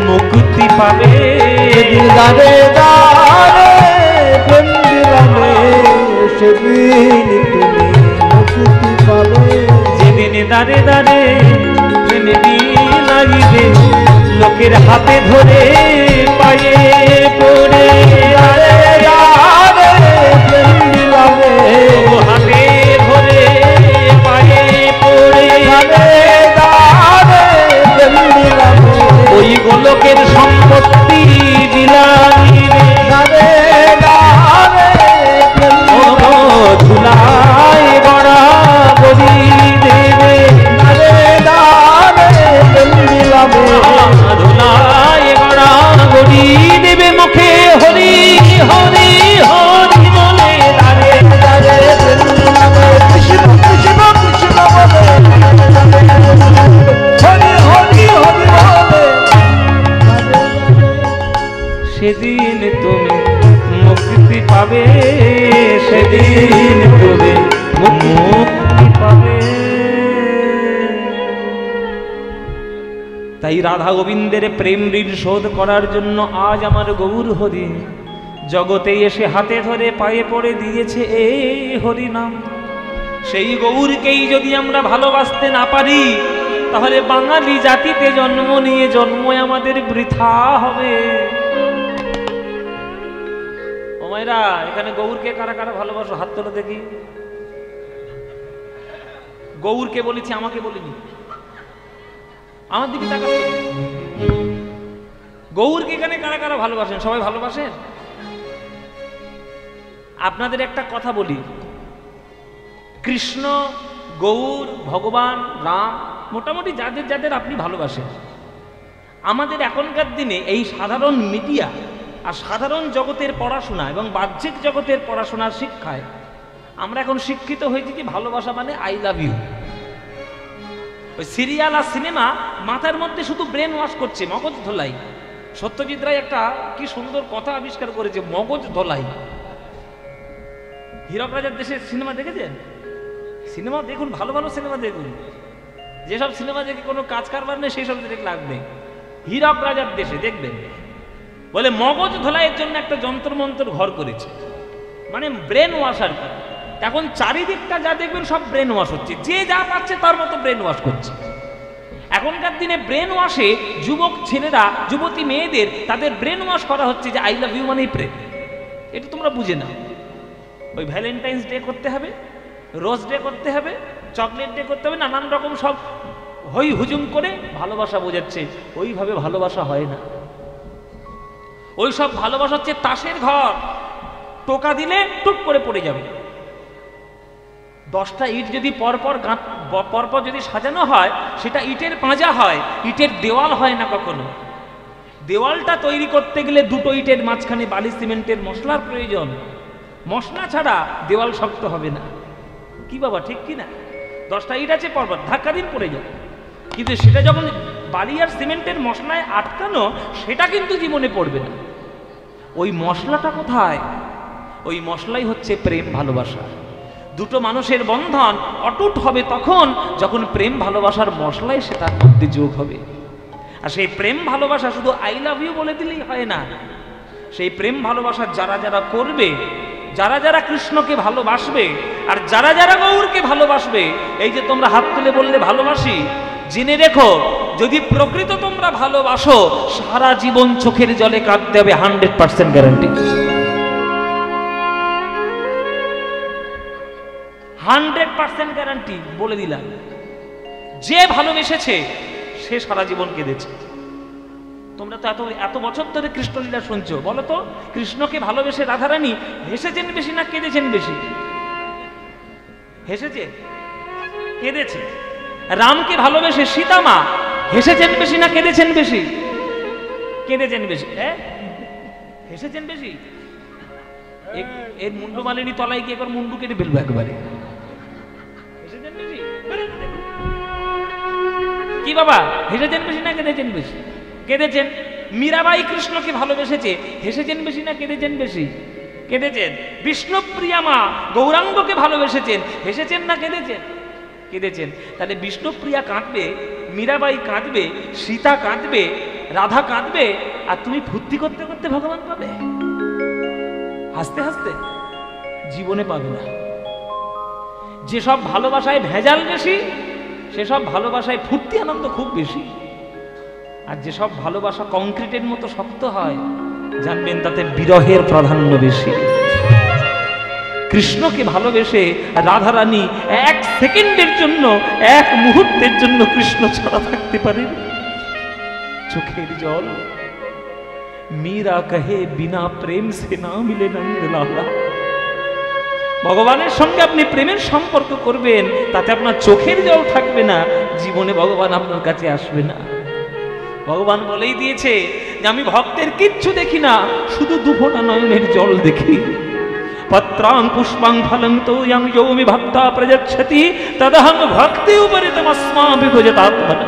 মুক্তি পাবে। যেদিন দাঁড়ে দাঁড়ে প্রেম বিলাবে সেদিন তুমি মুক্তি পাবে। যেদিন দাঁড়ে দাঁড়ে প্রেম বিলাইবে লোকের হাতে ধরে পায়ে পড়ে, দাঁড়ে দাঁড়ে প্রেম বিলাবে হাতে ধরে পায়ে পড়ে দাঁড়ে দাঁড়ে প্রেম বিলাবে ওই গোলকের সম্পত্তি বিলাইবে। দাঁড়ে দাঁড়ে প্রেম ও ধুলায় গড়া গড়ি দেবে, দাঁড়ে দাঁড়ে প্রেম বিলাবে ধুলায় গড়া গড়ি দেবে মুখে হরি হরি হরি বলে দাঁড়ে দাঁড়ে প্রেম বিলাবে কৃষ্ণ কৃষ্ণ কৃষ্ণ বলে হরি হরি হরি বলে সেদিন তুমি মুক্তি পাবে, সেদিন তুমি মুক্তি পাবে। তাই রাধা গোবিন্দের প্রেম ঋণ শোধ করার জন্য আজ আমার গৌর হরি জগতে এসে হাতে ধরে পায়ে পড়ে দিয়েছে এই হরি নাম। সেই গৌরকেই যদি আমরা ভালোবাসতে না পারি তাহলে বাঙালি জাতিতে জন্ম নিয়ে জন্ম আমাদের বৃথা হবে। ও মায়েরা, এখানে গৌরকে কারা কারা ভালোবাসো হাত তোলো দেখি। গৌরকে বলেছি, আমাকে বলিনি। আমার দিকে তাকাচ্ছ। গৌরকে এখানে কারা কারা ভালোবাসেন? সবাই ভালোবাসেন? আপনাদের একটা কথা বলি, কৃষ্ণ, গৌর, ভগবান, রাম, মোটামুটি যাদের যাদের আপনি ভালোবাসেন, আমাদের এখনকার দিনে এই সাধারণ মিডিয়া আর সাধারণ জগতের পড়াশোনা এবং বাহ্যিক জগতের পড়াশোনার শিক্ষায় আমরা এখন শিক্ষিত হয়েছি যে ভালোবাসা মানে আই লাভ ইউ। ওই সিরিয়াল আর সিনেমা মাথার মধ্যে শুধু ব্রেন ওয়াশ করছে, মগজ ধোলাই। সত্যজিৎ রায় একটা কি সুন্দর কথা আবিষ্কার করেছে, মগজ ধোলাই। হীরক রাজার দেশের সিনেমা দেখেছেন? সিনেমা দেখুন, ভালো ভালো সিনেমা দেখুন। যেসব সিনেমা দেখে কোনো কাজ কারবার নেই সেই সব দেখে লাভ নেই। হীরক রাজার দেশে দেখবেন বলে মগজ ধোলাইয়ের জন্য একটা যন্ত্র মন্ত্র ঘর করেছে, মানে ব্রেন ওয়াশ আর কি। এখন চারিদিকটা যা দেখবেন সব ব্রেন ওয়াশ হচ্ছে, যে যা পাচ্ছে তার মতো ব্রেন ওয়াশ করছে। এখনকার দিনে ব্রেন ওয়াশে যুবক ছেলেরা, যুবতী মেয়েদের তাদের ব্রেন ওয়াশ করা হচ্ছে যে আই লাভ ইউ মানেই প্রেম। এটা তোমরা বুঝে না। ওই ভ্যালেন্টাইন্স ডে করতে হবে, রোজ ডে করতে হবে, চকলেট ডে করতে হবে, নানান রকম সব হই হুজুম করে ভালোবাসা বোঝাচ্ছে। ওইভাবে ভালোবাসা হয় না। ওই সব ভালোবাসা হচ্ছে তাসের ঘর, টোকা দিলে টুক করে পড়ে যাবে। 10টা ইট যদি পরপর যদি সাজানো হয় সেটা ইটের পাঁজা হয়, ইটের দেওয়াল হয় না কখনো। দেওয়ালটা তৈরি করতে গেলে 2টো ইটের মাঝখানে বালি সিমেন্টের মশলার প্রয়োজন। মশলা ছাড়া দেওয়াল শক্ত হবে না। কি বাবা, ঠিক কি না? 10টা ইট আছে, পরপর ধাক্কা দিন পড়ে যাবে। কিন্তু সেটা যখন বালি আর সিমেন্টের মশলায় আটকানো, সেটা কিন্তু জীবনে পড়বে না। ওই মশলাটা কোথায়? ওই মশলাই হচ্ছে প্রেম ভালোবাসা। দুটো মানুষের বন্ধন অটুট হবে তখন যখন প্রেম ভালোবাসার মশলাই সে তার মধ্যে যোগ হবে। আর সেই প্রেম ভালোবাসা শুধু আই লাভ ইউ বলে দিলেই হয় না। সেই প্রেম ভালোবাসা যারা যারা করবে, যারা যারা কৃষ্ণকে ভালোবাসবে আর যারা যারা গৌরকে ভালোবাসবে, এই যে তোমরা হাত তুলে বললে ভালোবাসি, জেনে রেখো যদি প্রকৃত তোমরা ভালোবাসো সারা জীবন চোখের জলে কাঁদতে হবে, 100% গ্যারান্টি। 100% গ্যারান্টি বলে দিলাম। যে ভালোবেসেছে সে সারা জীবন কেঁদেছে। তোমরা তো এত বছর ধরে কৃষ্ণলীলা শুনছো, বলো তো কৃষ্ণকে ভালোবেসে রাধারানী হেসেছেন বেশি না কেঁদেছেন বেশি? হেসেছে, কেঁদেছে। রামকে ভালোবেসে সীতা মা হেসেছেন বেশি না কেঁদেছেন বেশি? কেঁদেছেন বেশি। হেসেছেন বেশি? এর মুন্ডু মালিনী তলায় গিয়ে একবার মুন্ডু কেটে ফেলবো একবারে। হেসেছেন বেশি? কি বাবা, হেসেছেন বেশি না কেঁদেছেন বেশি? কেঁদেছেন। মীরাবাই কৃষ্ণকে ভালোবেসেছে, হেসেছেন বেশি না কেঁদেছেন বেশি? কেঁদেছেন। বিষ্ণুপ্রিয়া মা গৌরাঙ্গকে ভালোবেসেছেন, হেসেছেন না কেঁদেছেন? কেঁদেছেন। তাহলে বিষ্ণুপ্রিয়া কাঁদবে, মীরাবাই কাঁদবে, সীতা কাঁদবে, রাধা কাঁদবে, আর তুমি ফুর্তি করতে করতে ভগবান পাবে, হাসতে হাসতে? জীবনে পাবে না। যেসব ভালোবাসায় ভেজাল বেশি, সেসব ভালোবাসায় ফুর্তি আনন্দ খুব বেশি। আর যেসব ভালোবাসা কংক্রিটের মতো শক্ত হয়, জানবেন তাতে বিরহের প্রাধান্য বেশি। কৃষ্ণকে ভালোবেসে রাধারানী এক সেকেন্ডের জন্য, এক মুহূর্তের জন্য কৃষ্ণ ছাড়া থাকতে পারে। চোখের জল। মীরা কহে বিনা প্রেম সে না মিলে নন্দলালা। ভগবানের সঙ্গে আপনি প্রেমের সম্পর্ক করবেন, তাতে আপনার চোখের জল থাকবে না, জীবনে ভগবান আপনার কাছে আসবে না। ভগবান বলেই দিয়েছে যে আমি ভক্তের কিচ্ছু দেখি না, শুধু দুফোঁটা নয়নের জল দেখি। পত্রাং পুষ্পাং ফলং তোয়ং যো মে ভক্তা প্রযচ্ছতি তদহং ভক্তি উপরিতমস্মাভি ভজতাত্মনা।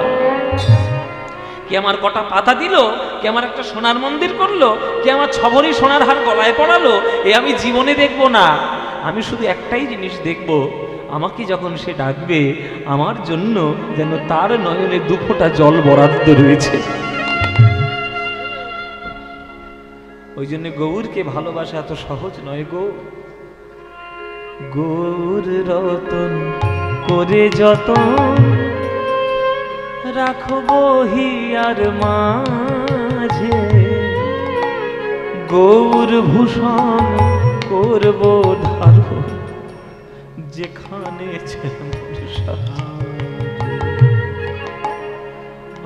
কে আমার কটা পাতা দিল, কে আমার একটা সোনার মন্দির করলো, কে আমার 6 ভরি সোনার হার গলায় পড়ালো, এ আমি জীবনে দেখবো না। আমি শুধু একটাই জিনিস দেখব, আমাকে যখন সে ডাকবে, আমার জন্য যেন তার নয়নে দুফোঁটা জল বরাদ্দ রয়েছে। ওই জন্য গৌরকে ভালোবাসা এত সহজ নয় গো। গৌর রতন করে যতন রাখবো হিয়ার মাঝে, গৌর ভূষণ করব ধারণ যেখানে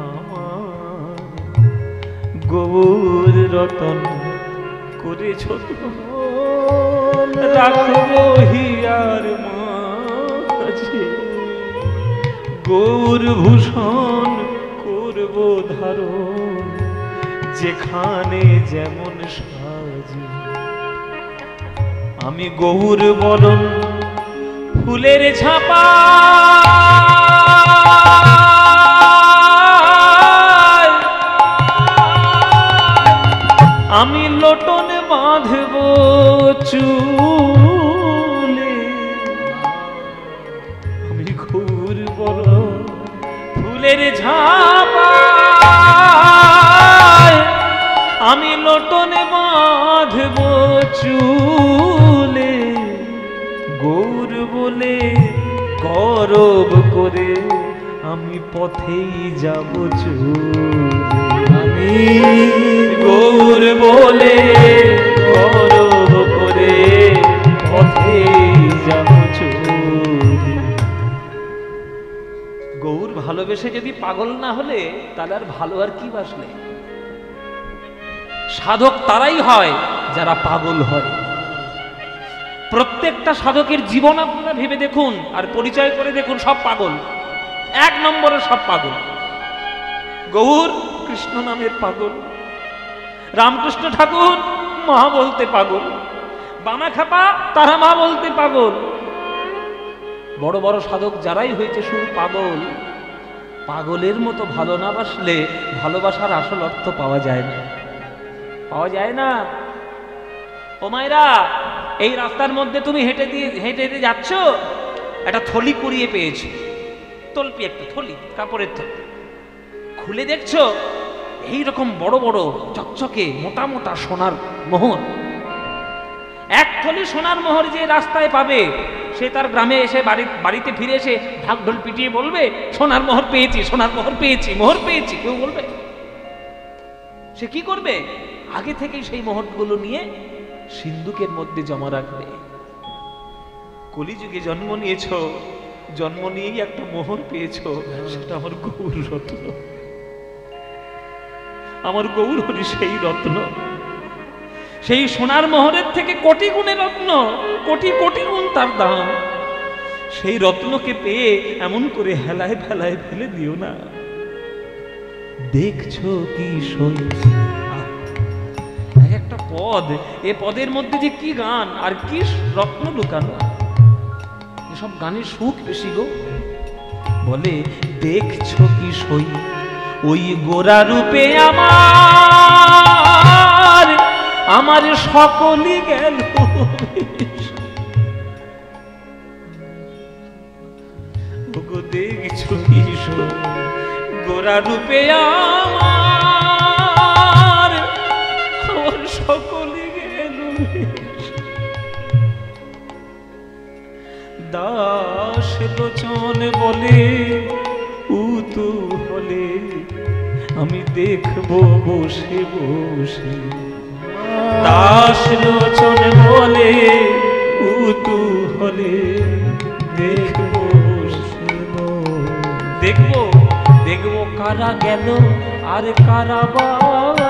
আমার। গৌর রতন করে যতন রাখবো হিয়ার মাঝে, গৌর ভূষণ করব ধারণ যেখানে যেমন সাজে। আমি গৌর বরণ ফুলের ঝাপা, আমি লোটন বাঁধব চুলে। আমি গৌর বরণ ফুলের ঝাপা, আমি লোটন বাঁধব চুলে। গৌর বলে গৌরব করে আমি পথেই যাব চলে। আমি গৌর বলে গৌরব করে পথেই যাব চলে। গৌর ভালোবেসে যদি পাগল না হলে, তাহলে আর ভালো আর কি বাসলে? সাধক তারাই হয় যারা পাগল হয়। প্রত্যেকটা সাধকের জীবন আপনারা ভেবে দেখুন আর পরিচয় করে দেখুন, সব পাগল, 1 নম্বরের সব পাগল। গৌর কৃষ্ণ নামের পাগল, রামকৃষ্ণ ঠাকুর মা বলতে পাগল, বামাখ্যাপা তারা মা বলতে পাগল। বড় বড় সাধক যারাই হয়েছে শুধু পাগল। পাগলের মতো ভালো না বাসলে ভালোবাসার আসল অর্থ পাওয়া যায় না, পাওয়া যায় না। ও মায়েরা, এই রাস্তার মধ্যে তুমি হেঁটে হেঁটে যাচ্ছ, একটা থলি কুড়িয়ে পেয়েছো, তলপি একটা থলি, কাপড়ের থলি, খুলে দেখছো এইরকম বড় বড় চকচকে মোটা মোটা সোনার মোহর। এক থলি সোনার মোহর যে রাস্তায় পাবে, সে তার গ্রামে এসে বাড়িতে ফিরে এসে ঢাক ঢোল পিটিয়ে বলবে সোনার মোহর পেয়েছি, সোনার মোহর পেয়েছি, মোহর পেয়েছি? কেউ বলবে? সে কি করবে? আগে থেকেই সেই মোহরগুলো নিয়ে সিন্ধুকের মধ্যে জমা রাখবে। কলিযুগে জন্ম নিয়েছ, জন্ম নিয়েই একটা মোহর পেয়েছ, সেটা আমার গৌর রত্ন। আমার গৌর হরি সেই রত্ন। সেই সোনার মোহরের থেকে কোটি গুণে রত্ন, কোটি কোটি গুণ তার দাম। সেই রত্নকে পেয়ে এমন করে হেলায় ফেলায় ফেলে দিও না। দেখছো কি সই একটা পদ, এ পদের মধ্যে যে কি গান আর কি রত্ন লুকানো, এসব গানের সুখ বেশি গো। বলে দেখছো কি সই ওই গোরা রূপে আমার, আমার সকলই গেল। দেখছো কি সই গোরা রূপে আমার, আমার সকলই গেল। দাস লোচন বলে উতু হলে আমি দেখবো বসে বসে। দাস লোচন বলে উতু হলে দেখবো দেখবো দেখবো কারা গেল আর কারা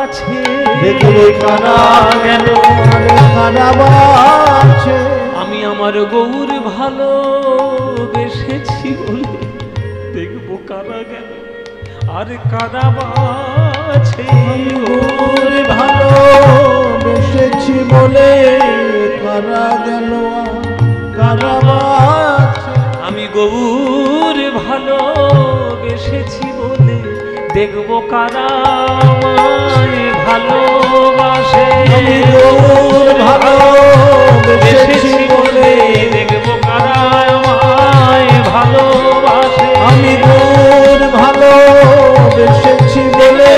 আছে, দেখবো কারা গেল আর কারা আছে। আমি আমার গৌর ভালো বেসেছি বলে দেখবো কারা গেল আর কারা আছে। গৌর ভালো বেসেছি বলে কারা গেল কারা আছে। আমি গৌর ভালো বেসেছি বলে দেখবো কারা ভালোবাসে। আমি গৌর ভালো বেসেছি বলে দেখবো কারা আমায় ভালোবাসে। আমি গৌর ভালো বেসেছি বলে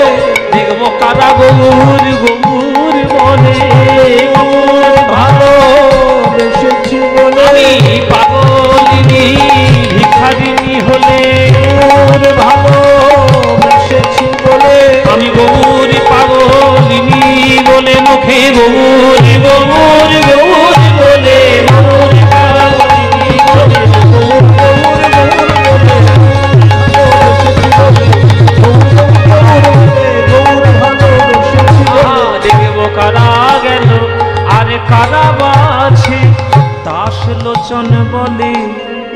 দেখবো কারা গৌর গৌর বলে। গৌর ভালো বেসেছি বলে আমি পাগলিনী ভিখারিনী হলে গৌর ভালো বেসেছি বলে আমি গৌর পাগলিনী বলে মুখে গৌর গৌর গৌর বলে গৌর পাগলিনী বলে দেখবো কারা গেল আর কারা বাছে। দাস লোচন বলে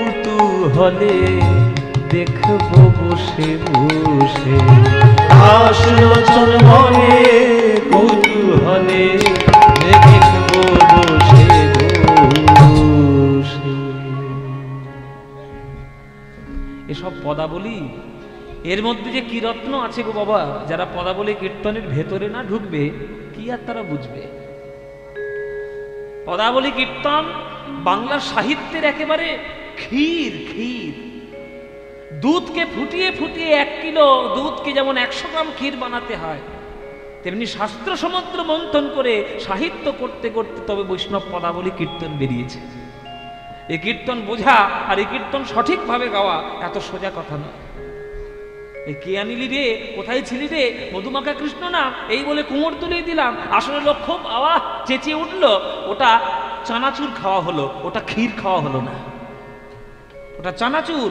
উতু হলে দেখবো বসে বসে। দাস লোচন বলে উতু হলে দেখবো বসে বসে। এসব পদাবলী, এর মধ্যে যে কি রত্ন আছে গো বাবা, যারা পদাবলী কীর্তনের ভেতরে না ঢুকবে কি আর তারা বুঝবে। পদাবলী কীর্তন বাংলা সাহিত্যের একেবারে ক্ষীর। ক্ষীর দুধকে ফুটিয়ে ফুটিয়ে 1 কিলো দুধকে যেমন 100 গ্রাম ক্ষীর বানাতে হয়, তেমনি শাস্ত্র সমুদ্র মন্থন করে সাহিত্য করতে করতে তবে বৈষ্ণব পদাবলী কীর্তন বেরিয়েছে। এই কীর্তন বোঝা আর এই কীর্তন সঠিকভাবে গাওয়া এত সোজা কথা না। এই কে আনিলি রে, কোথায় ছিলি রে, মধুমাখা কৃষ্ণ না, এই বলে কুমোর তুলিয়ে দিলাম, আসলে লোক খুব আওয়া চেঁচিয়ে উঠলো, ওটা চানাচুর খাওয়া হলো, ওটা ক্ষীর খাওয়া হলো না। ওটা চানাচুর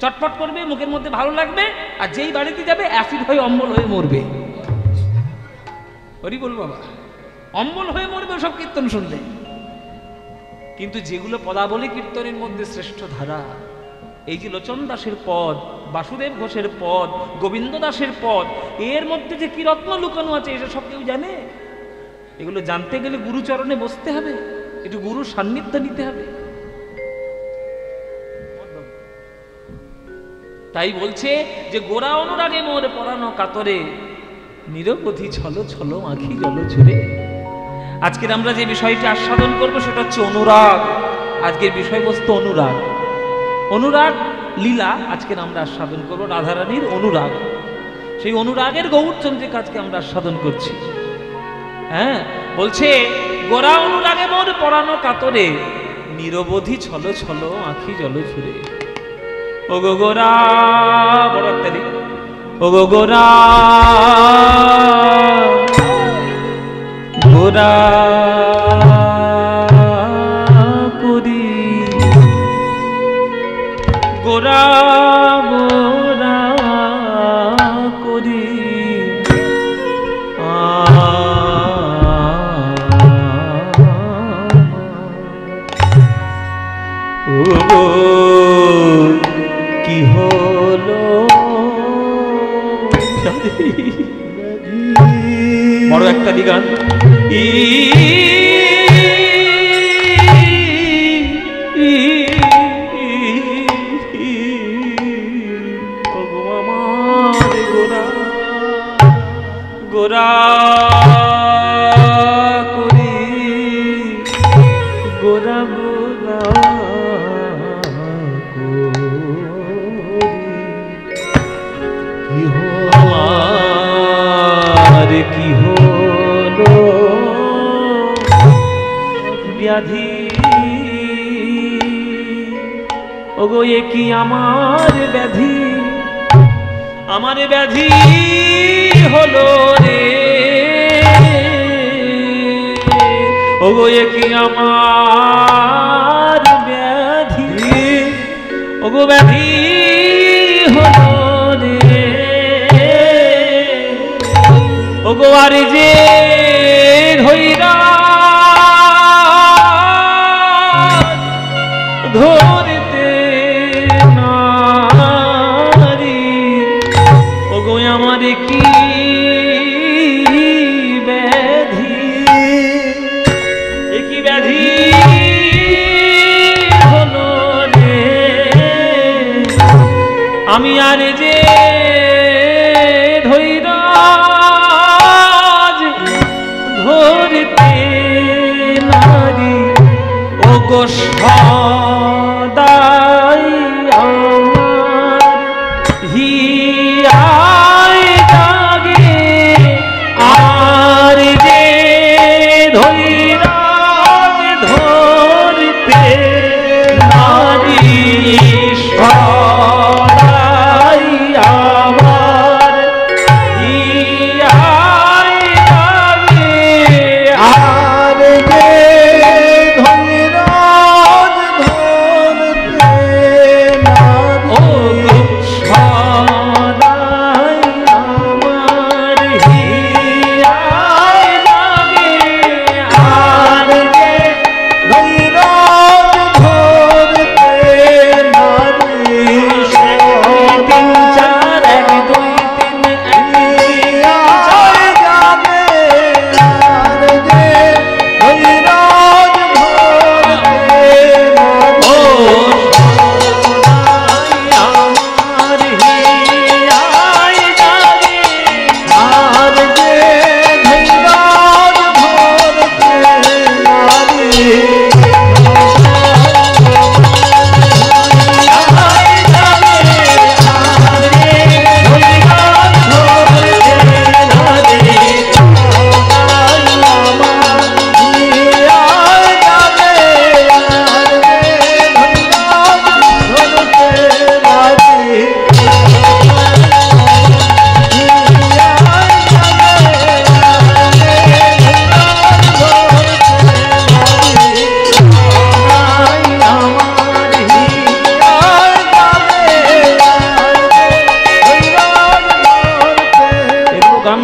চটপট করবে, মুখের মধ্যে ভালো লাগবে, আর যেই বাড়িতে যাবে অ্যাসিড হয়ে অম্বল হয়ে মরবে। হরি বল বাবা, অম্বল হয়ে মরবে সব কীর্তন শুনলে। কিন্তু যেগুলো পদাবলী কীর্তনের মধ্যে শ্রেষ্ঠ ধারা, এই যে লোচন দাসের পদ, বাসুদেব ঘোষের পদ, গোবিন্দ দাসের পদ, এর মধ্যে যে কি রত্ন লুকানো আছে এটা সব কেউ জানে? এগুলো জানতে গেলে গুরুচরণে বসতে হবে, একটু গুরু সান্নিধ্য নিতে হবে। তাই বলছে যে গোরা অনুরাগে মোর পরানো কাতরে, নিরবধি ছলো ছলো আঁখি জল ঝরে। আজকের আমরা যে বিষয়টি আস্বাদন করবো সেটা হচ্ছে অনুরাগ। আজকের বিষয়বস্তু অনুরাগ। অনুরাগ লীলা আজকের আমরা আস্বাদন করবো, রাধারানীর অনুরাগ। সেই অনুরাগের গৌরচন্দ্রিকা আজকে আমরা আস্বাদন করছি। হ্যাঁ, বলছে গোরা অনুরাগে মোর পরানো কাতরে, নিরবধি ছলো ছলো আঁখি জল ঝরে। ও গো গোরা, বড় তারি, ও গো গোরা, গোরা করি, গোরা গোরা করি, ও হলো বড় একটা গান গোরা করি গোরা গোরা কি হলো ব্যাধি ওগো এ কি আমার ব্যাধি হলো রে ওগো এ কি আমার ব্যাধি ওগো ব্যাধি হলো রে ওগো আর যে ধইরা ধরতে নারি ওগো আমার কি ব্যাধি একই ব্যাধি হলো রে আমি আর যে ধইরা ধরতে নারী ওগো সদাই আমার হিয়ায় জাগে আর যে ধৈরা ধরতে নারী সদাই আমার হিয়ায় জাগে আর যে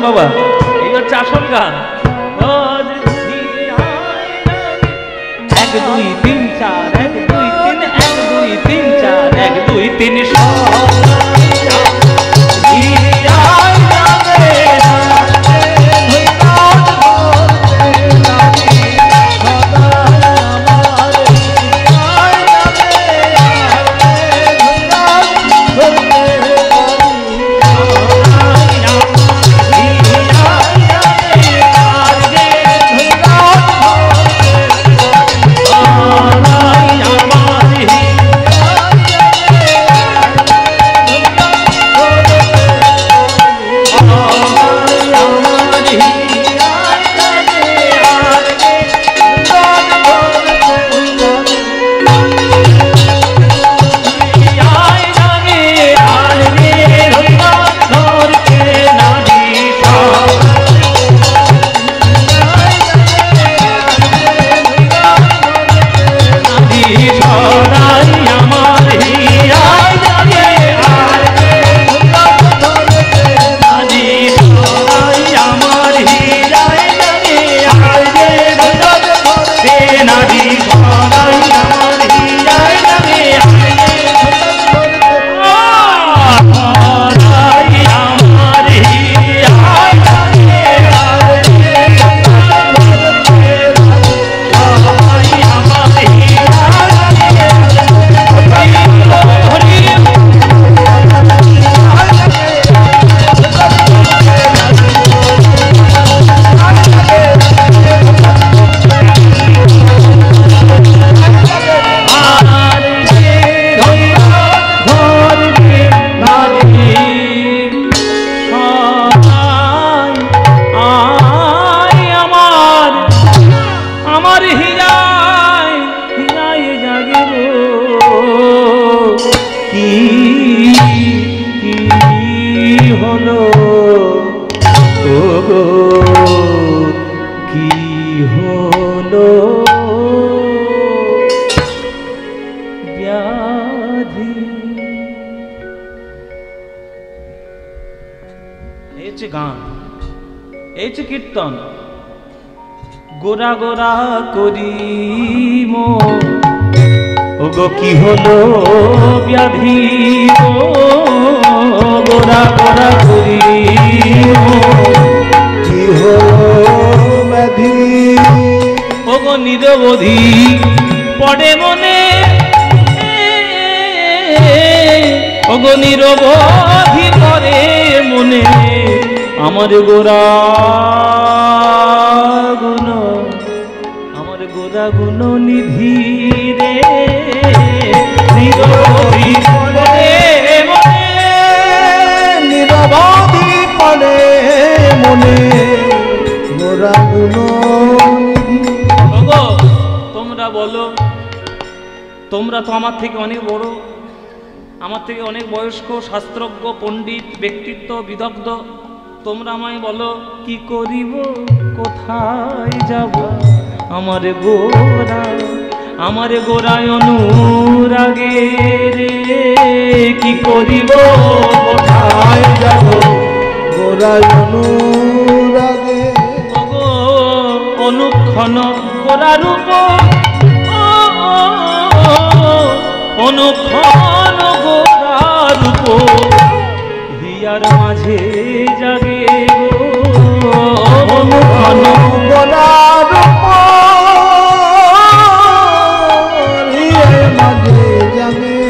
বাবা এই হচ্ছে আসল গান 1 2 3 4 1 2 3 1 2 3 4 1 2 3 Oh কি হলো ব্যাধি। এই হচ্ছে গান, এই হচ্ছে কীর্তন। গোরা গোরা করি ওগো কি হলো ব্যাধি, গোরা গোরা করি কি হলো ব্যাধি, ওগো নিরবধি পড়ে মনে, ওগো নিরবধি পড়ে মনে আমার গোরা গুণ, আমার গোরা গুণ নিধি রে, নিরবধি পড়ে মনে, নিরবধি পড়ে মনে গোরা গুণ। ওগো তোমরা বলো, তোমরা তো আমার থেকে অনেক বড়, আমার থেকে অনেক বয়স্ক, শাস্ত্রজ্ঞ, পণ্ডিত, ব্যক্তিত্ব বিদগ্ধ, তোমরা আমায় বলো কি করিব, কোথায় যাব, আমার গোরা, আমার গোরায় অনুরাগে রে, কি করিব কোথায় যাব, গোরা অনুরাগে। ওগো অনুক্ষণ গোরা রূপ, অনুক্ষণ গোরা রূপ হিয়ার মাঝে জাগে গো, অনুক্ষণ গোরা রূপ হিয়ার মাঝে জাগে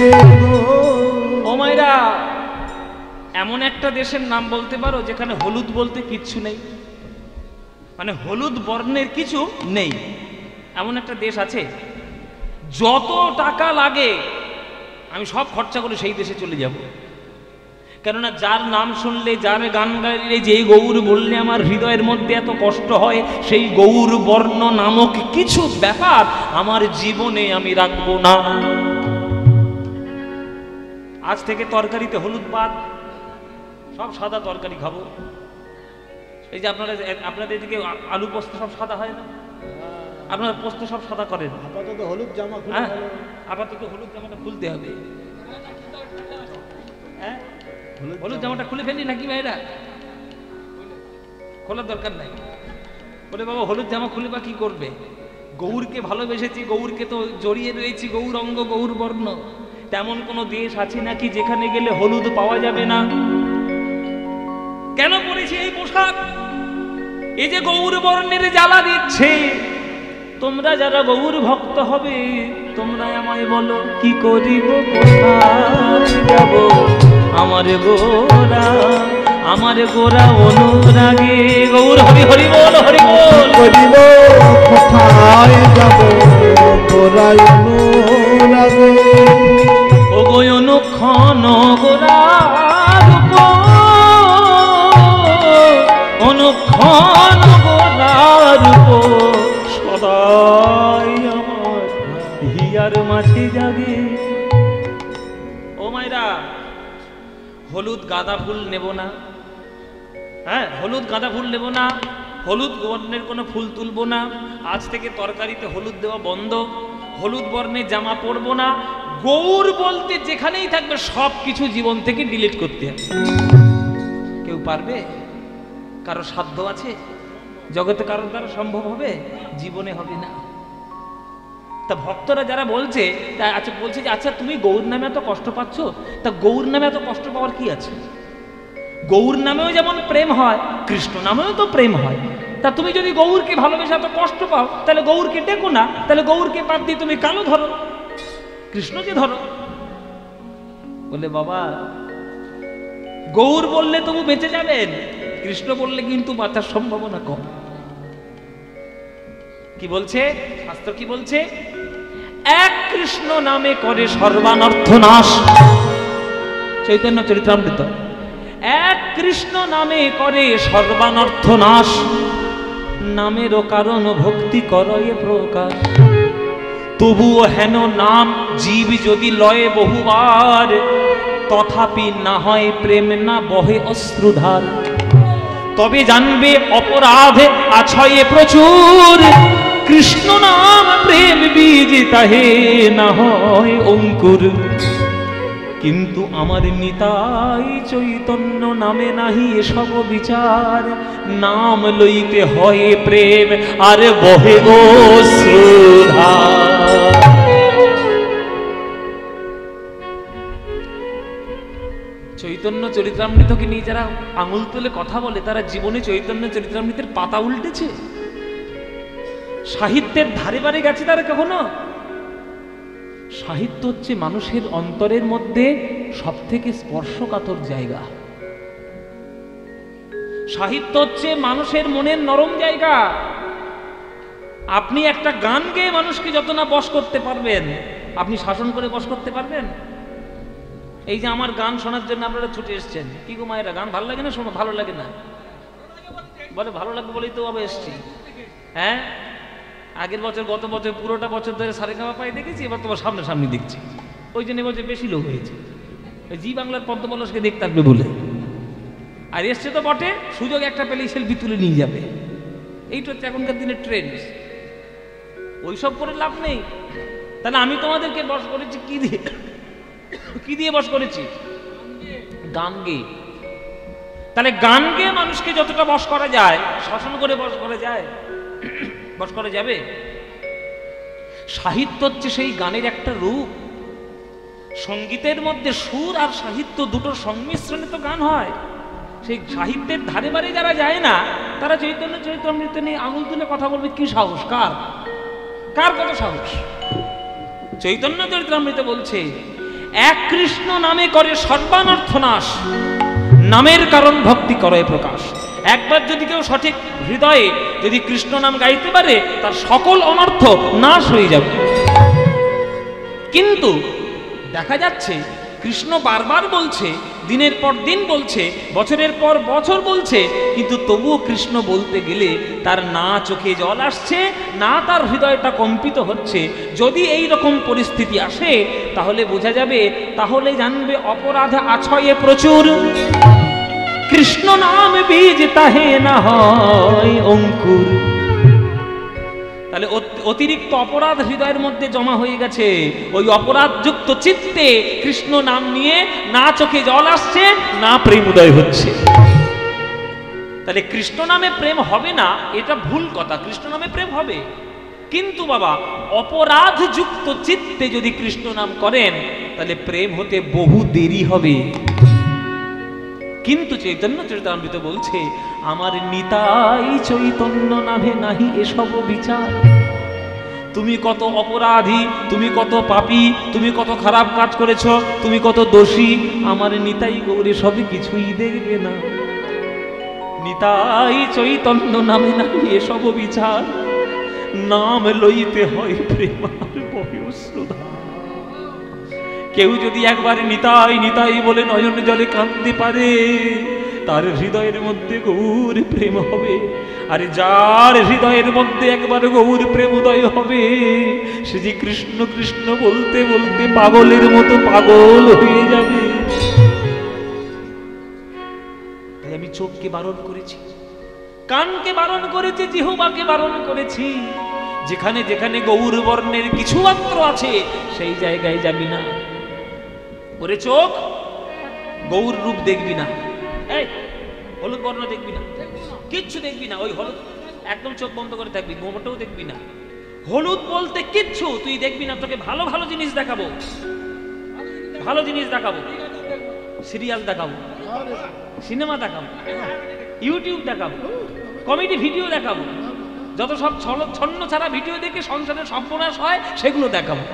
গো। ও মাইরা, এমন একটা দেশের নাম বলতে পারো যেখানে হলুদ বলতে কিচ্ছু নেই, মানে হলুদ বর্ণের কিছু নেই, এমন একটা দেশ আছে? যত টাকা লাগে আমি সব খরচা করে সেই দেশে চলে যাব, কেননা যার নাম শুনলে, যার গান গাইলে, যেই গৌর বললে আমার হৃদয়ের মধ্যে এত কষ্ট হয়, সেই গৌর বর্ণ নামক কিছু ব্যাপার আমার জীবনে আমি রাখবো না। আজ থেকে তরকারিতে হলুদ বাদ, সব সাদা তরকারি খাবো। এই যে আপনাদের এদিকে আলু পোস্ত সব সাদা হয় না? আপনার পোস্ত সব সাদা করেন, আপাতত হলুদ জামা খুলে হ্যাঁ, আপাতত হলুদ জামাটা খুলতে হবে। হ্যাঁ, হলুদ জামাটা খুলে ফেলি নাকি ভাইরা? খোলার দরকার নাই। বলে বাবা হলুদ জামা খুলে বা কি করবে? গৌরকে ভালোবেসেছি, গৌরকে তো জড়িয়ে রয়েছি, গৌরঙ্গ গৌর বর্ণ। তেমন কোনো দেশ আছে নাকি যেখানে গেলে হলুদ পাওয়া যাবে না? কেন পরেছি এই পোশাক? এই যে গৌর বর্ণের জ্বালা দিচ্ছে, তোমরা যারা গৌর ভক্ত হবে তোমরা আমায় বলো কি করিব, কোথায় যাব, আমার গোরা, আমার গোরা অনুরাগে। গৌর হরি হরি বল, হরি বল। করিব কোথায় যাব, গোরা অনুরাগে। ও গো অনুক্ষণ গোরা রূপ, অনুক্ষণ গোরা রূপ সদাই আমার হিয়ার মাঝে জাগে। ও মাইরা, হলুদ গাঁদা ফুল নেব না, হ্যাঁ হলুদ গাঁদা ফুল নেব না, হলুদ বর্ণের কোনো ফুল তুলবো না, আজ থেকে তরকারিতে হলুদ দেওয়া বন্ধ, হলুদ বর্ণের জামা পরবো না। গৌর বলতে যেখানেই থাকবে সব কিছু জীবন থেকে ডিলিট করতে হবে। কেউ পারবে? কারো সাধ্য আছে? জগতে কারোর দ্বারা সম্ভব হবে? জীবনে হবে না। তা ভক্তরা যারা বলছে, তা আচ্ছা বলছে যে আচ্ছা তুমি গৌর নামে এত কষ্ট পাচ্ছ, তা গৌর নামে এত কষ্ট পাওয়ার কি আছে? গৌর নামেও যেমন প্রেম হয়, কৃষ্ণ নামেও তো প্রেম হয়। তা তুমি যদি গৌরকে ভালোবেসে এত কষ্ট পাও, তাহলে গৌরকে ডেকো না, তাহলে গৌরকে বাদ দিয়ে তুমি কালো ধরো, কৃষ্ণকে ধরো। বলে বাবা গৌর বললে তবু বেঁচে যাবেন, কৃষ্ণ বললে কিন্তু বাঁচার সম্ভাবনা কম। কি বলছে শাস্ত্র? কি বলছে? এক কৃষ্ণ নামে করে সর্বানর্থ নাশ। চৈতন্য চরিতামৃত। এক কৃষ্ণ নামে করে সর্বানর্থ নাশ, নামেরও কারণ ভক্তি করয়ে প্রকাশ। তবুও হেন নাম জীব যদি লয়ে বহুবার, তথাপি না হয় প্রেম, না বহে অশ্রুধার। তবে জানবে অপরাধে আছয়ে প্রচুর। কৃষ্ণ নাম প্রেম বীজ তাহে না হয় অঙ্কুর। কিন্তু আমার নিতাই চৈতন্য নামে নাহি এসব বিচার। নাম লইতে হয় প্রেম আর বহে অশ্রুধার। চৈতন্য চরিতামৃতকে নিয়ে যারা আঙুল তুলে কথা বলে তারা জীবনে চৈতন্য চরিতামৃতের পাতা উল্টেছে? সাহিত্যের ধারে বারে গেছে তারা কখনো? সাহিত্য হচ্ছে মানুষের অন্তরের মধ্যে সব থেকে স্পর্শকাতর জায়গা। সাহিত্য হচ্ছে মানুষের মনের নরম জায়গা। আপনি একটা গান গেয়ে মানুষকে যত না বশ করতে পারবেন, আপনি শাসন করে বশ করতে পারবেন? এই যে আমার গান শোনার জন্য আপনারা ছুটে এসছেন, কি গো মায়েরা, গান ভালো লাগে না? শোনো, ভালো লাগে না বলে, ভালো লাগবে বলেই তো আবার এসছি। হ্যাঁ, আগের বছর গত বছর পুরোটা বছর ধরে সারেগামা পাই দেখেছি, এবার তোমার সামনে সামনে দেখছি। ওই জন্য বলছে বেশি লোক হয়েছে, জি বাংলার পদ্মপলসকে দেখতে আসবে বলে। আর এসছে তো বটে, সুযোগ একটা পেলেই সেলফি তুলে নিয়ে যাবে। এইটা হচ্ছে এখনকার দিনের ট্রেন্ড। ওইসব করে লাভ নেই। তাহলে আমি তোমাদেরকে বশ করেছি কি দিয়ে? কি দিয়ে বশ করেছি? গান গেয়ে। তাহলে গান গেয়ে মানুষকে যতটা বশ করা যায়, শাসন করে বশ করা যায়? বশ করা যাবে? সাহিত্য হচ্ছে সেই গানের একটা রূপ। সঙ্গীতের মধ্যে সুর আর সাহিত্য দুটোর সংমিশ্রণে তো গান হয়। সেই সাহিত্যের ধারে বারে যারা যায় না, তারা চৈতন্য চরিতামৃত নিয়ে আঙুল তুলে কথা বলবে। কি সাহস? কার কার কত সাহস? চৈতন্য চরিতামৃত বলছে, এক কৃষ্ণ নামে করে সর্বানর্থ নাশ, নামের কারণ ভক্তি করে প্রকাশ। একবার যদি কেউ সঠিক হৃদয়ে যদি কৃষ্ণ নাম গাইতে পারে, তার সকল অনর্থ নাশ হয়ে যাবে। কিন্তু দেখা যাচ্ছে কৃষ্ণ বারবার বলছে, দিনের পর দিন বলছে, বছরের পর বছর বলছে, কিন্তু তবুও কৃষ্ণ বলতে গেলে তার না চোখে জল আসছে, না তার হৃদয়টা কম্পিত হচ্ছে। যদি এই রকম পরিস্থিতি আসে তাহলে বোঝা যাবে, তাহলে জানবে অপরাধ আছয়ে প্রচুর। কৃষ্ণ নাম বীজ তাহে না হয় অঙ্কুর। তাহলে অতিরিক্ত অপরাধ হৃদয়ের মধ্যে জমা হয়ে গেছে। ওই অপরাধযুক্ত চিত্তে কৃষ্ণ নাম নিয়ে না চোখে জল আসছে, না প্রেম উদয় হচ্ছে। তাহলে কৃষ্ণ নামে প্রেম হবে না এটা ভুল কথা। কৃষ্ণ নামে প্রেম হবে, কিন্তু বাবা অপরাধযুক্ত চিত্তে যদি কৃষ্ণ নাম করেন তাহলে প্রেম হতে বহু দেরি হবে। কিন্তু চৈতন্য চরিতামৃত বলছে, আমার নিতাই চৈতন্য নামে নাহি এসব বিচার। তুমি কত অপরাধী, তুমি কত পাপী, তুমি কত খারাপ কাজ করেছ, তুমি কত দোষী, আমার নিতাই গৌরে সবই কিছুই দেখবে না। নিতাই চৈতন্য নামে নাহি এসব বিচার, নাম লইতে হয় প্রেমার বহে অশ্রুধার। কেউ যদি একবার নিতাই নিতাই বলে নয়ন জলে কাঁদতে পারে, তার হৃদয়ের মধ্যে গৌর প্রেম হবে। আর যার হৃদয়ের মধ্যে একবার গৌর প্রেম উদয় হবে, সে যে কৃষ্ণ কৃষ্ণ বলতে বলতে পাগলের মতো পাগল হয়ে যাবে। তাই আমি চোখকে বারণ করেছি, কানকে বারণ করেছি, জিহ্বাকে বারণ করেছি। যেখানে যেখানে গৌর বর্ণের কিছু মাত্র আছে সেই জায়গায় যাবি না। ওরে চোখ, গৌর রূপ দেখবি না, এই হলুদ বর্ণ দেখবি না, কিচ্ছু দেখবি না। ওই হলুদ একদম চোখ বন্ধ করে থাকবি, মোমোটাও দেখবি না। হলুদ বলতে কিচ্ছু তুই দেখবি না। তোকে ভালো ভালো জিনিস দেখাবো, ভালো জিনিস দেখাবো, সিরিয়াল দেখাবো, সিনেমা দেখাবো, ইউটিউব দেখাবো, কমেডি ভিডিও দেখাবো, যত সব ছন্ন ছাড়া ভিডিও দেখে সংসারের সর্বনাশ হয় সেগুলো দেখাবো,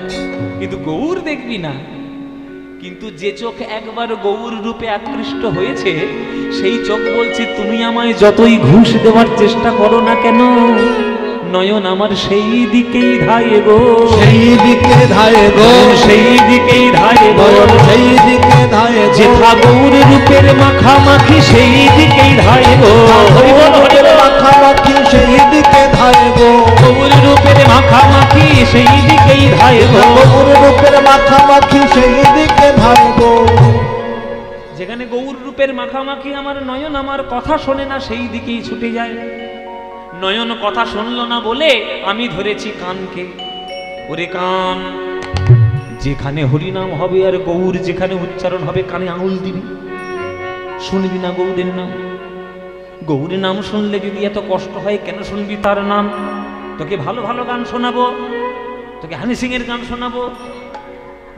কিন্তু গৌর দেখবি না। কিন্তু যে চোখ একবার গৌর রূপে আকৃষ্ট হয়েছে, সেই চোখ বলছে, তুমি আমায় যতই ঘুষ দেওয়ার চেষ্টা করো না কেন, নয়ন আমার সেই দিকেই ধায়ে গো, সেই দিকে ধায়ে গো, সেই দিকেই ধায়ে গো, সেই দিকে ধায়ে গো। যেথা গৌর রূপের মাখামাখি সেই দিকেই ধায়ে গো, মাখামাখি সেই দিকে ধায়ে গো, গৌর রূপের মাখামাখি সেই দিকেই ধায়ে গো, গৌর রূপের মাখামাখি সেই দিকে ধায়ে গো। যেখানে গৌর রূপের মাখামাখি আমার নয়ন আমার কথা শোনে না, সেই দিকেই ছুটে যায়। নয়ন কথা শুনল না বলে আমি ধরেছি কানকে। ওরে কান, যেখানে হরিনাম হবে আর গৌর যেখানে উচ্চারণ হবে কানে আঙুল দিবি, শুনবি না গৌরের নাম। গৌরের নাম শুনলে যদি এত কষ্ট হয় কেন শুনবি তার নাম? তোকে ভালো ভালো গান শোনাবো, তোকে হানি সিং এর গান শোনাবো,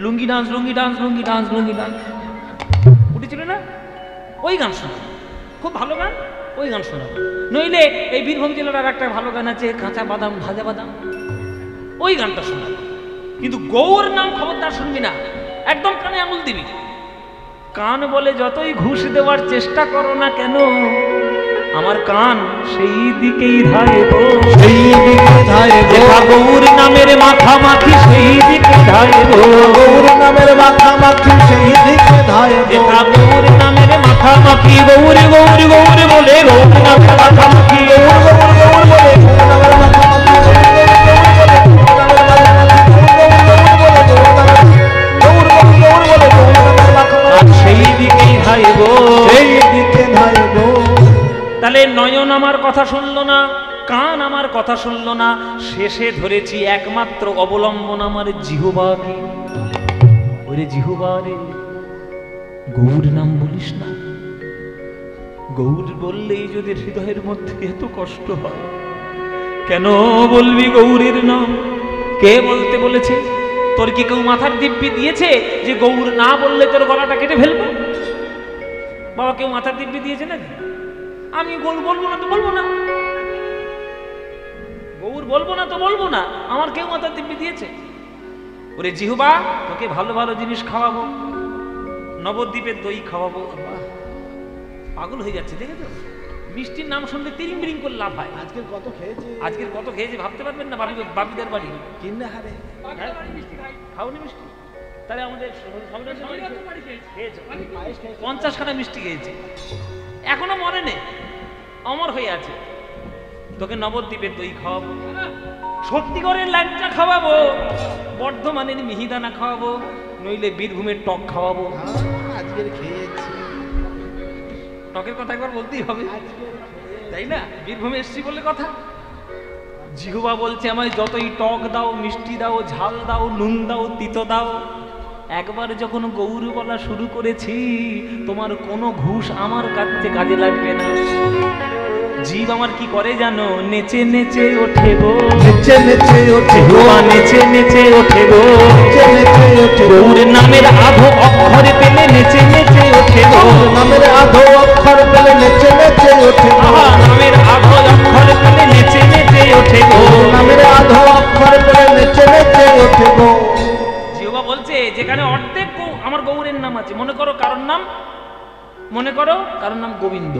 লুঙ্গি ডান্স লুঙ্গি ডান্স লুঙ্গি ডান্স লুঙ্গি ডান্স উঠেছিল না, ওই গান শোনাবো, খুব ভালো গান, ওই গান শোনাবো। নইলে এই বীরভূম জেলার আর একটা ভালো গান আছে, কাঁচা বাদাম ভাজা বাদাম, ওই গানটা শোনাবো। কিন্তু গৌর নাম খবরদার শুনবি না, একদম কানে আঙুল দিবি। কান বলে যতই ঘুষ দেওয়ার চেষ্টা করো না কেন, আমার কান সেই দিকেই ধায়গো, সেই দিকে ধায়গো। গৌর নামের মাখামাখি সেই দিকে ধায়গো, গৌর নামের মাখামাখি সেই দিকে ধায়গো। গৌর নামের মাখামাখি, গৌর গৌর গৌর বলে গৌর নামের মাখামাখি, গৌর গৌর গৌর বলে গৌর নামের মাখামাখি, সেই দিকেই ধায়গো, সেই দিকে ধায়গো। তাহলে নয়ন আমার কথা শুনলো না, কান আমার কথা শুনলো না, শেষে ধরেছি একমাত্র অবলম্বন আমার জিহ্বাকে। ওরে জিহ্বা রে, গৌর নাম বলিস না। গৌর বললেই যদি হৃদয়ের মধ্যে এত কষ্ট হয়, কেন বলবি গৌরের নাম? কে বলতে বলেছে? তোর কি কেউ মাথার দিব্যি দিয়েছে যে গৌর না বললে তোর গলাটা কেটে ফেলবো? বাবা কেউ মাথার দিব্যি দিয়েছে নাকি? আমি গৌর বলবো না তো বলবো না, গৌর বলবো না তো বলবো না, আমার কেউ মাথার দিব্যি দিয়েছে? ওরে জিহ্বা, তোকে ভালো ভালো জিনিস খাওয়াবো, নবদ্বীপের দই খাওয়াবো। পাগল হয়ে যাচ্ছে দেখে তো, মিষ্টির নাম শুনলে তিরিং বিরিং করে লাভ হয়। আজকের কত খেয়েছে, আজকের কত খেয়েছে ভাবতে পারবেন না। বাপিদের বাড়ি কিনে হারে খাওনি মিষ্টি? তাহলে আমাদের 50খানা মিষ্টি খেয়েছে, এখনো মনে নেই, অমর হয়ে আছে। তোকে নবদ্বীপের দই খাওয়াবো, শক্তিগড়ের ল্যাংচা খাওয়াবো, বর্ধমানের মিহিদানা খাওয়াবো, নইলে বীরভূমের টক খাওয়াবো। আজকের খেয়েছি, টকের কথা একবার বলতেই হবে, তাই না? বীরভূমে এসছি বলে কথা। জিহ্বা বলছে আমায় যতই টক দাও, মিষ্টি দাও, ঝাল দাও, নুন দাও, তিতো দাও, একবার যখন গৌর বলা শুরু করেছি, তোমার কোনো ঘুষ আমার কাছে কাজে লাগবে না। জীব আমার কি করে জানো? নেচে নেচে ওঠে গো, নেচে নেচে ওঠে গো, নেচে নেচে ওঠে গো, নেচে নেচে ওঠে গো। গৌর নামের আধো অক্ষরে পেলে নেচে নেচে ওঠে গো, নামের আধো অক্ষর পেলে নেচে নেচে ওঠে গো, নামের আধো অক্ষর পেলে নেচে নেচে ওঠে গো, নামের আধো অক্ষর পেলে নেচে নেচে ওঠে গো। জিহ্বা বলছে যেখানে অর্ধেক আমার গৌরের নাম আছে, মনে করো কারোর নাম, মনে করো কারোর নাম গোবিন্দ,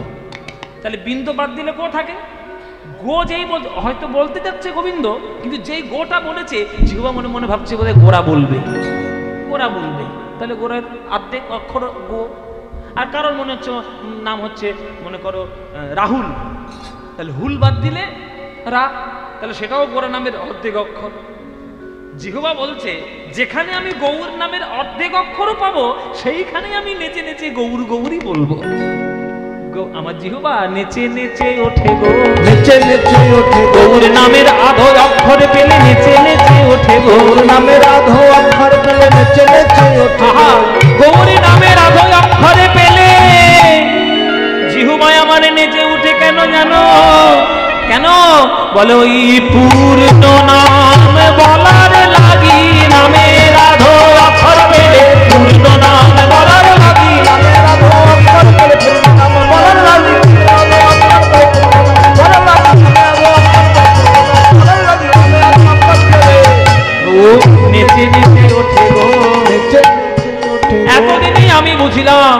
তাহলে বিন্দু বাদ দিলে গো থাকে। গো যেই হয়তো বলতে যাচ্ছে গোবিন্দ, কিন্তু যেই গোটা বলেছে জিহ্বা মনে মনে ভাবছে বোধহয় গোরা বলবে, গোরা বলবে, তাহলে গোরার অর্ধেক অক্ষর গো। আর কারোর মনে হচ্ছে নাম হচ্ছে মনে করো রাহুল, তাহলে হুল বাদ দিলে রা, তাহলে সেটাও গোরা নামের অর্ধেক অক্ষর। জিহ্বা বলছে যেখানে আমি গৌর নামের অর্ধেক অক্ষরও পাবো, সেইখানে আমি নেচে নেচে গৌর গৌরই বলবো। আমার জিহ্বা নেচে নেচে ওঠে গো, নেচে নেচে ওঠে গো, গৌর নামের আধো অক্ষর পেলে নেচে নেচে ওঠে গো, গৌর নামের আধো অক্ষর পেলে নেচে নেচে ওঠে গো। গৌর নামের আধো অক্ষরে পেলে জিহ্বায় আমার নেচে উঠে কেন জানো? কেন বলে ওই পূর্ণ নাম বলার লাগি, নামের আধো অক্ষর পেলে পূর্ণ নাম বলার লাগি, নামের আধো অক্ষর পেলে পূর্ণ নাম বলার লাগি, নেচে নেচে ওঠে গো। নেচে নেচে ওঠে গো। এতদিনে আমি বুঝিলাম,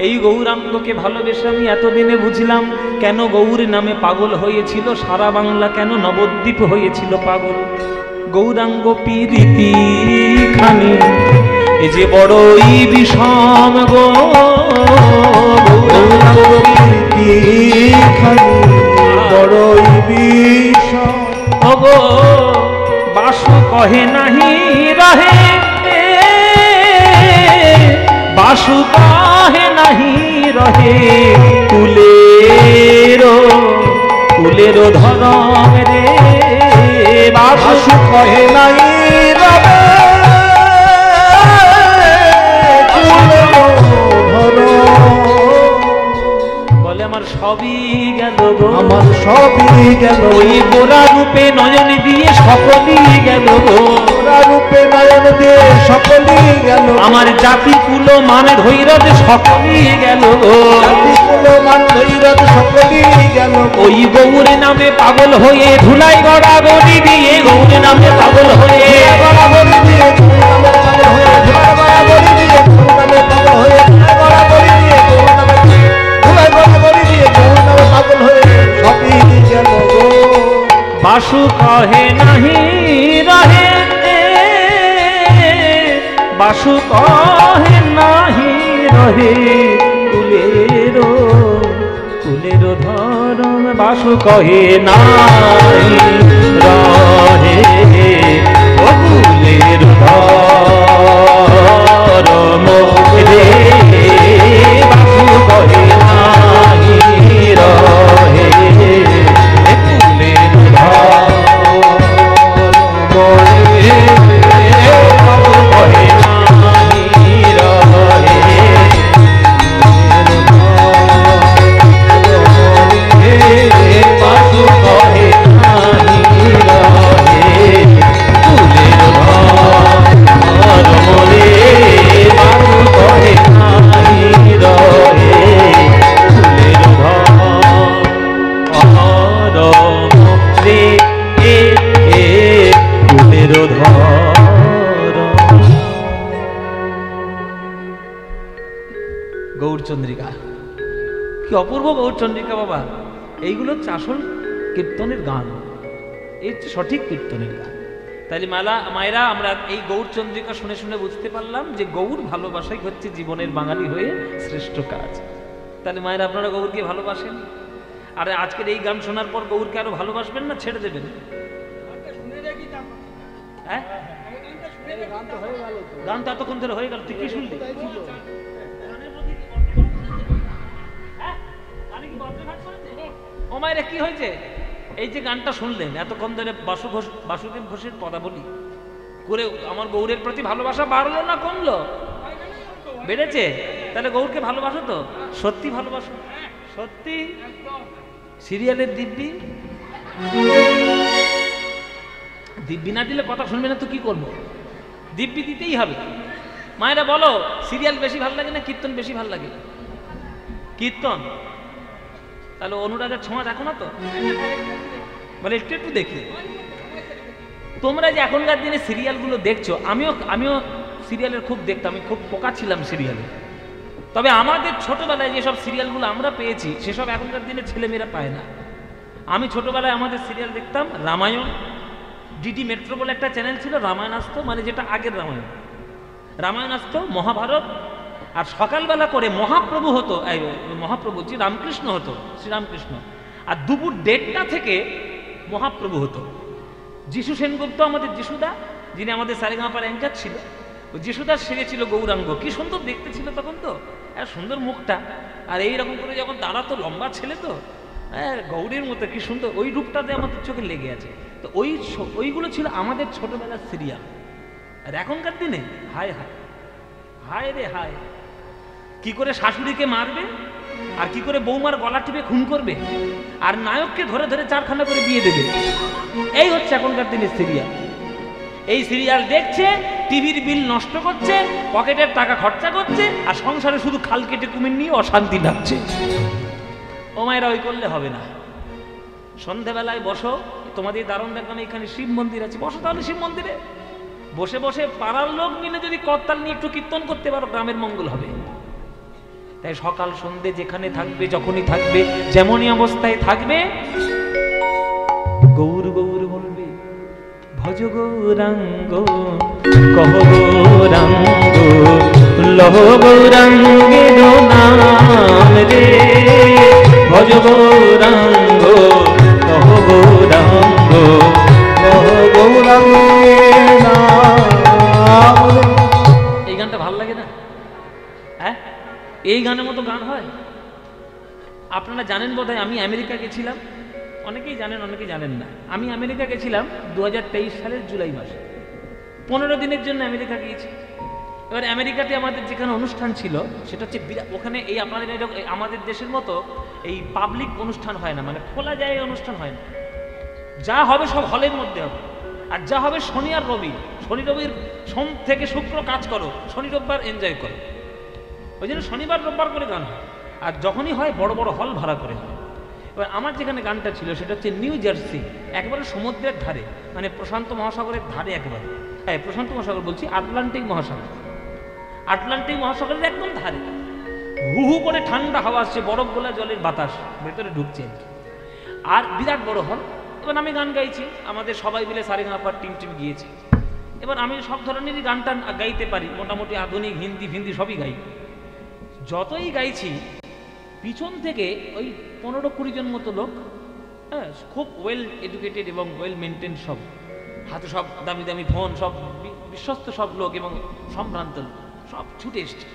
এই গৌরাঙ্গকে ভালোবেসে আমি এতদিনে বুঝলাম কেন গৌর নামে পাগল হয়েছিল সারা বাংলা, কেন নবদ্বীপ হয়েছিল পাগল। গৌরাঙ্গ পীরিতি খানি এ যে বড়ই বিষম গো, গৌরাঙ্গ পীরিতি খানি বড়ই বিষম গো, বাসু কহে নাহি রহে, বাসু কাহে নাহি রহে কুলেরো কুলেরো ধরম রে বাসু কহে নাই রবে বলে আমার সবই গেল গো, আমার সবই গেল, ওই গোরা রূপে নয়ন দিয়ে সকলই গেল গো, গোরা রূপে নয়ন দিয়ে সকলই গেল, আমার জাতি কুল মান ধৈর্য সকলই গেল গো, জাতিকুল মান ধৈর্য সকলই গেল, ওই গৌর নামে পাগল হয়ে ধুলাই গড়া গড়ি দিয়ে গৌর নামে পাগল হয়ে গড়াগড়ি দিয়ে গৌর নামে পাগল হয়ে, গড়াগড়ি দিয়ে গৌর নামে পাগল হয়ে, গড়াগড়ি দিয়ে গৌর নামে, গড়াগড়ি দিয়ে গৌর নামে পাগল হয়ে সবই গেল গো। বাসু কহে নাহি রহে বাসু কহে নাহি রহে কুলেরো কুলেরো ধরম বাসু কহে নাহি রহে ও কুলেরো ধরম রে বাসু কহে নাহি রহে কুলেরো ধরম রে বাসু কহে নাহি রহে বাসু কহে নাহি রহে কুলেরো ধরম রে বাসু কহে নাহি রহে কুলেরো ধরম রে কুলেরো ধরম। গৌরচন্দ্রিকা কি অপূর্ব গৌরচন্দ্রিকা বাবা, এইগুলো হচ্ছে আসল কীর্তনের গান, এই হচ্ছে সঠিক কীর্তনের গান। তাইলে মায়েরা আমরা এই গৌরচন্দ্রিকা শুনে শুনে বুঝতে পারলাম যে গৌর ভালোবাসাই হচ্ছে জীবনের বাঙালি হয়ে শ্রেষ্ঠ কাজ। তাহলে মায়েরা আপনারা গৌরকে ভালোবাসেন, আর আজকের এই গান শোনার পর গৌরকে আরো ভালোবাসবেন না ছেড়ে দেবেন? হ্যাঁ, গান তো এতক্ষণ ধরে হয়ে গেল, তুই কি শুনলি? ও মায়েরা কি হয়েছে? এই যে গানটা শুনলেন এতক্ষণ ধরে বাসুদেব ঘোষের পদাবলী করে আমার গৌরের প্রতি ভালোবাসা বাড়লো না কমলো? বেড়েছে। তাহলে গৌরকে ভালোবাসো তো? সত্যি ভালোবাসো? সত্যি? সিরিয়ালের দিব্যি দিব্যি না দিলে কথা শুনবে না তো কি করবো? দিব্যি দিতেই হবে। মায়েরা বলো, সিরিয়াল বেশি ভালো লাগে না কীর্তন বেশি ভালো লাগে? কীর্তন। তাহলে অনুরাগের ছোঁয়া দেখো না তো, মানে একটু একটু দেখি। তোমরা যে এখনকার দিনে সিরিয়ালগুলো দেখছো, আমিও সিরিয়ালের খুব দেখতাম, আমি খুব পোকা ছিলাম সিরিয়ালে। তবে আমাদের ছোটবেলায় যেসব সিরিয়ালগুলো আমরা পেয়েছি সেসব এখনকার দিনে ছেলেমেয়েরা পায় না। আমি ছোটবেলায় আমাদের সিরিয়াল দেখতাম রামায়ণ, ডিডি মেট্রো বলে একটা চ্যানেল ছিল, রামায়ণ আসতো, মানে যেটা আগের রামায়ণ আসতো, মহাভারত, আর সকালবেলা করে মহাপ্রভু হতো, মহাপ্রভু রামকৃষ্ণ হতো, শ্রীরামকৃষ্ণ, আর দুপুর 1:30 থেকে মহাপ্রভু হতো। যিশু সেনগুপ্ত আমাদের যিশুদা, যিনি আমাদের সারেগামাপার অ্যাঙ্কার ছিল, ওই যিশুদার সেরে ছিল গৌরাঙ্গ, কি সুন্দর দেখতে ছিল তখন, তো আর সুন্দর মুখটা, আর এইরকম করে যখন দাঁড়াতো, লম্বা ছেলে তো, হ্যাঁ গৌরীর মতো কি সুন্দর, ওই রূপটাতে আমাদের চোখে লেগে আছে। তো ওইগুলো ছিল আমাদের ছোটবেলার সিরিয়াল। আর এখনকার দিনে হায় হায় হায় রে হায়, কি করে শাশুড়িকে মারবে, আর কি করে বৌমার গলা টিপে খুন করবে, আর নায়ককে ধরে ধরে 4খানা করে বিয়ে দেবে, এই হচ্ছে এখনকার দিনের সিরিয়াল। এই সিরিয়াল দেখছে, টিভির বিল নষ্ট করছে, পকেটের টাকা খরচা করছে, আর সংসারে শুধু খাল কেটে কুমির নিয়ে অশান্তি লাগছে। ও মায়েরা, ওই করলে হবে না। সন্ধেবেলায় বসো, তোমাদের দারুণ দেখলাম এখানে শিব মন্দির আছে, বসো তাহলে শিব মন্দিরে বসে বসে পাড়ার লোক মিলে যদি করতাল নিয়ে একটু কীর্তন করতে পারো, গ্রামের মঙ্গল হবে। তাই সকাল সন্ধে যেখানে থাকবে, যখনই থাকবে, যেমনই অবস্থায় থাকবে, গৌর গৌর বলবে। ভজ গৌরাঙ্গ কহ গৌরাঙ্গ লহ গৌরাঙ্গের নাম রে, ভজ গৌরাঙ্গ কহ গৌরাঙ্গ কহ গৌরাঙ্গের নাম। এই গানটা ভালো লাগে না? হ্যাঁ, গান হয়? আপনারা জানেন বোধহয় আমি আমেরিকা গেছিলাম, অনেকেই জানেন অনেকেই জানেন না। আমি আমেরিকা গেছিলাম 2023 সালের জুলাই মাসে, 15 দিনের জন্য আমেরিকা গিয়েছি। এবার আমেরিকাতে আমাদের যেখানে অনুষ্ঠান ছিল সেটা হচ্ছে ওখানে এই আপনাদের আমাদের দেশের মতো এই পাবলিক অনুষ্ঠান হয় না, মানে খোলা জায়গায় অনুষ্ঠান হয় না। যা হবে সব হলের মধ্যে হবে, আর যা হবে শনি আর রবি, শনি রবির সোম থেকে শুক্র কাজ করো, শনি রোববার এনজয় করো। ওই জন্য শনিবার রোববার করে গান হয়, আর যখনই হয় বড় বড় হল ভাড়া করে হয়। এবার আমার যেখানে গানটা ছিল সেটা হচ্ছে নিউ জার্সি, একেবারে সমুদ্রের ধারে, মানে প্রশান্ত মহাসাগরের ধারে একেবারে। হ্যাঁ, প্রশান্ত মহাসাগর বলছি, আটলান্টিক মহাসাগর, আটলান্টিক মহাসাগরের একদম ধারে। হু হু করে ঠান্ডা হাওয়া আসছে, বরফ গোলা জলের বাতাস ভেতরে ঢুকছে, আর বিরাট বড় হল। এবার আমি গান গাইছি, আমাদের সবাই মিলে সারেগামাপার টিম গিয়েছি। এবার আমি সব ধরনেরই গান টান গাইতে পারি, মোটামুটি আধুনিক হিন্দি ফিন্দি সবই গাই। যতই গাইছি পিছন থেকে ওই 15-20 জন মতো লোক, হ্যাঁ, খুব ওয়েল এডুকেটেড এবং ওয়েল মেনটেন, সব হাতে সব দামি দামি ফোন, সব বিশ্বস্ত সব লোক এবং সম্ভ্রান্ত লোক, সব ছুটে এসছে,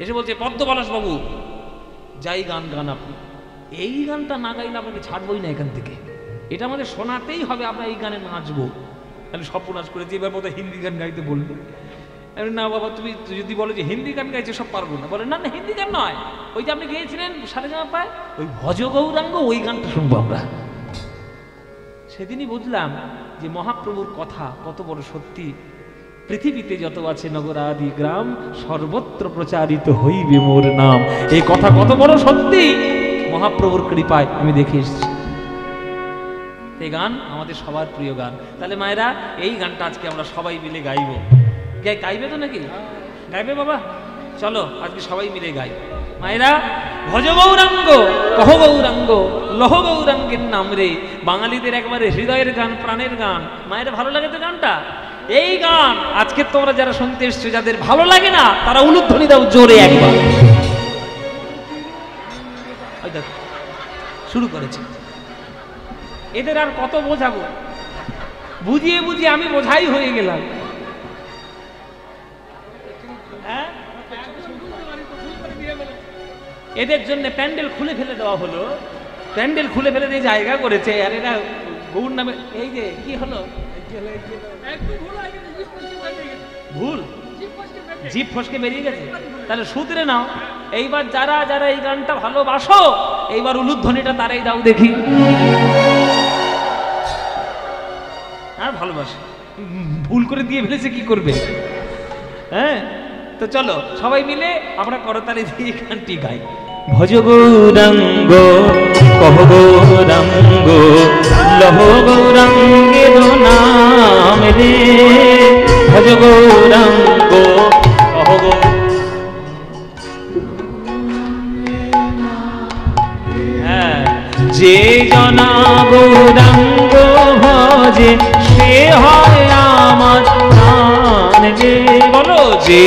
এসে বলছে পদ্মপলাশ বাবু যাই গান গান আপনি, এই গানটা না গাইলে আপনাকে ছাড়বই না এখান থেকে, এটা আমাদের শোনাতেই হবে, আমরা এই গানে নাচবো। তাহলে সর্বনাশ করেছি, এবার বোধহয় হিন্দি গান গাইতে বলবে। না বাবা, তুমি যদি বলো যে হিন্দি গান গাইছে সব পারবো না, বলে না না হিন্দি গান নয়, ওই যে আপনি গিয়েছিলেন সারেগামাপায় ওই ভজ গৌরাঙ্গ, ওই গানটা শুনবো আমরা। সেদিনই বুঝলাম যে মহাপ্রভুর কথা কত বড় সত্যি। পৃথিবীতে যত আছে নগরাদি গ্রাম, সর্বত্র প্রচারিত হইবে মোর নাম। এই কথা কত বড় সত্যি, মহাপ্রভুর কৃপায় আমি দেখে এসেছি। এই গান আমাদের সবার প্রিয় গান। তাহলে মায়েরা এই গানটা আজকে আমরা সবাই মিলে গাইবো। গাইবে তো নাকি? গাইবে বাবা? চলো আজকে সবাই মিলে গাই। মায়েরা, ভজ গৌরাঙ্গ কহ গৌরাঙ্গ লহ গৌরাঙ্গের নাম রে, বাঙালিদের একবারে হৃদয়ের গান, প্রাণের গান। মায়েরা ভালো লাগে তো গানটা? এই গান আজকে তোমরা যারা শুনতে এসছো, যাদের ভালো লাগে না তারা উলুধ্বনি দাও জোরে একবার। শুরু করেছে, এদের আর কত বোঝাবো, বুঝিয়ে বুঝিয়ে আমি বোঝাই হয়ে গেলাম। এদের জন্য প্যান্ডেল খুলে ফেলে দেওয়া হলো, প্যান্ডেল খুলে ফেলে দিয়ে জায়গা করেছে, আর এরা গৌর নামে এই যে কি হলো, ভুল জিভ ফসকে বেরিয়ে গেছে। তাহলে শুধরে নাও, এইবার যারা যারা এই গানটা ভালোবাসো, এইবার উলুধ্বনিটা তারাই দাও দেখি। আর ভালোবাসে, ভুল করে দিয়ে ফেলেছে, কি করবে? হ্যাঁ, তো চলো সবাই মিলে আমরা করতালি দিয়ে গানটি গাই। ভজ গৌরাঙ্গ কহ গৌরাঙ্গ লহ গৌরাঙ্গের নাম রে, ভজ গৌরাঙ্গ কহ হ্যাঁ, যে জনা গৌরাঙ্গ ভজে সে হয় আমার প্রাণ রে। বলো, যে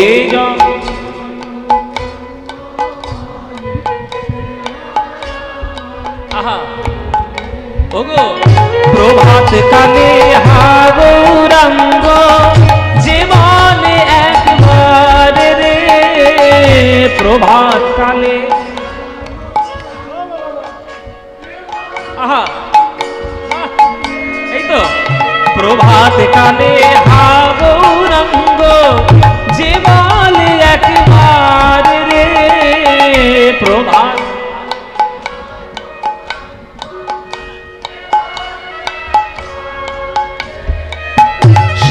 ওগো প্রভাত কালে হা গৌরাঙ্গ যে বলে একবার রে, প্রভাত কালে আহা, এই তো প্রভাত কালে হা গৌরাঙ্গ যে বলে একবার রে, প্রভাত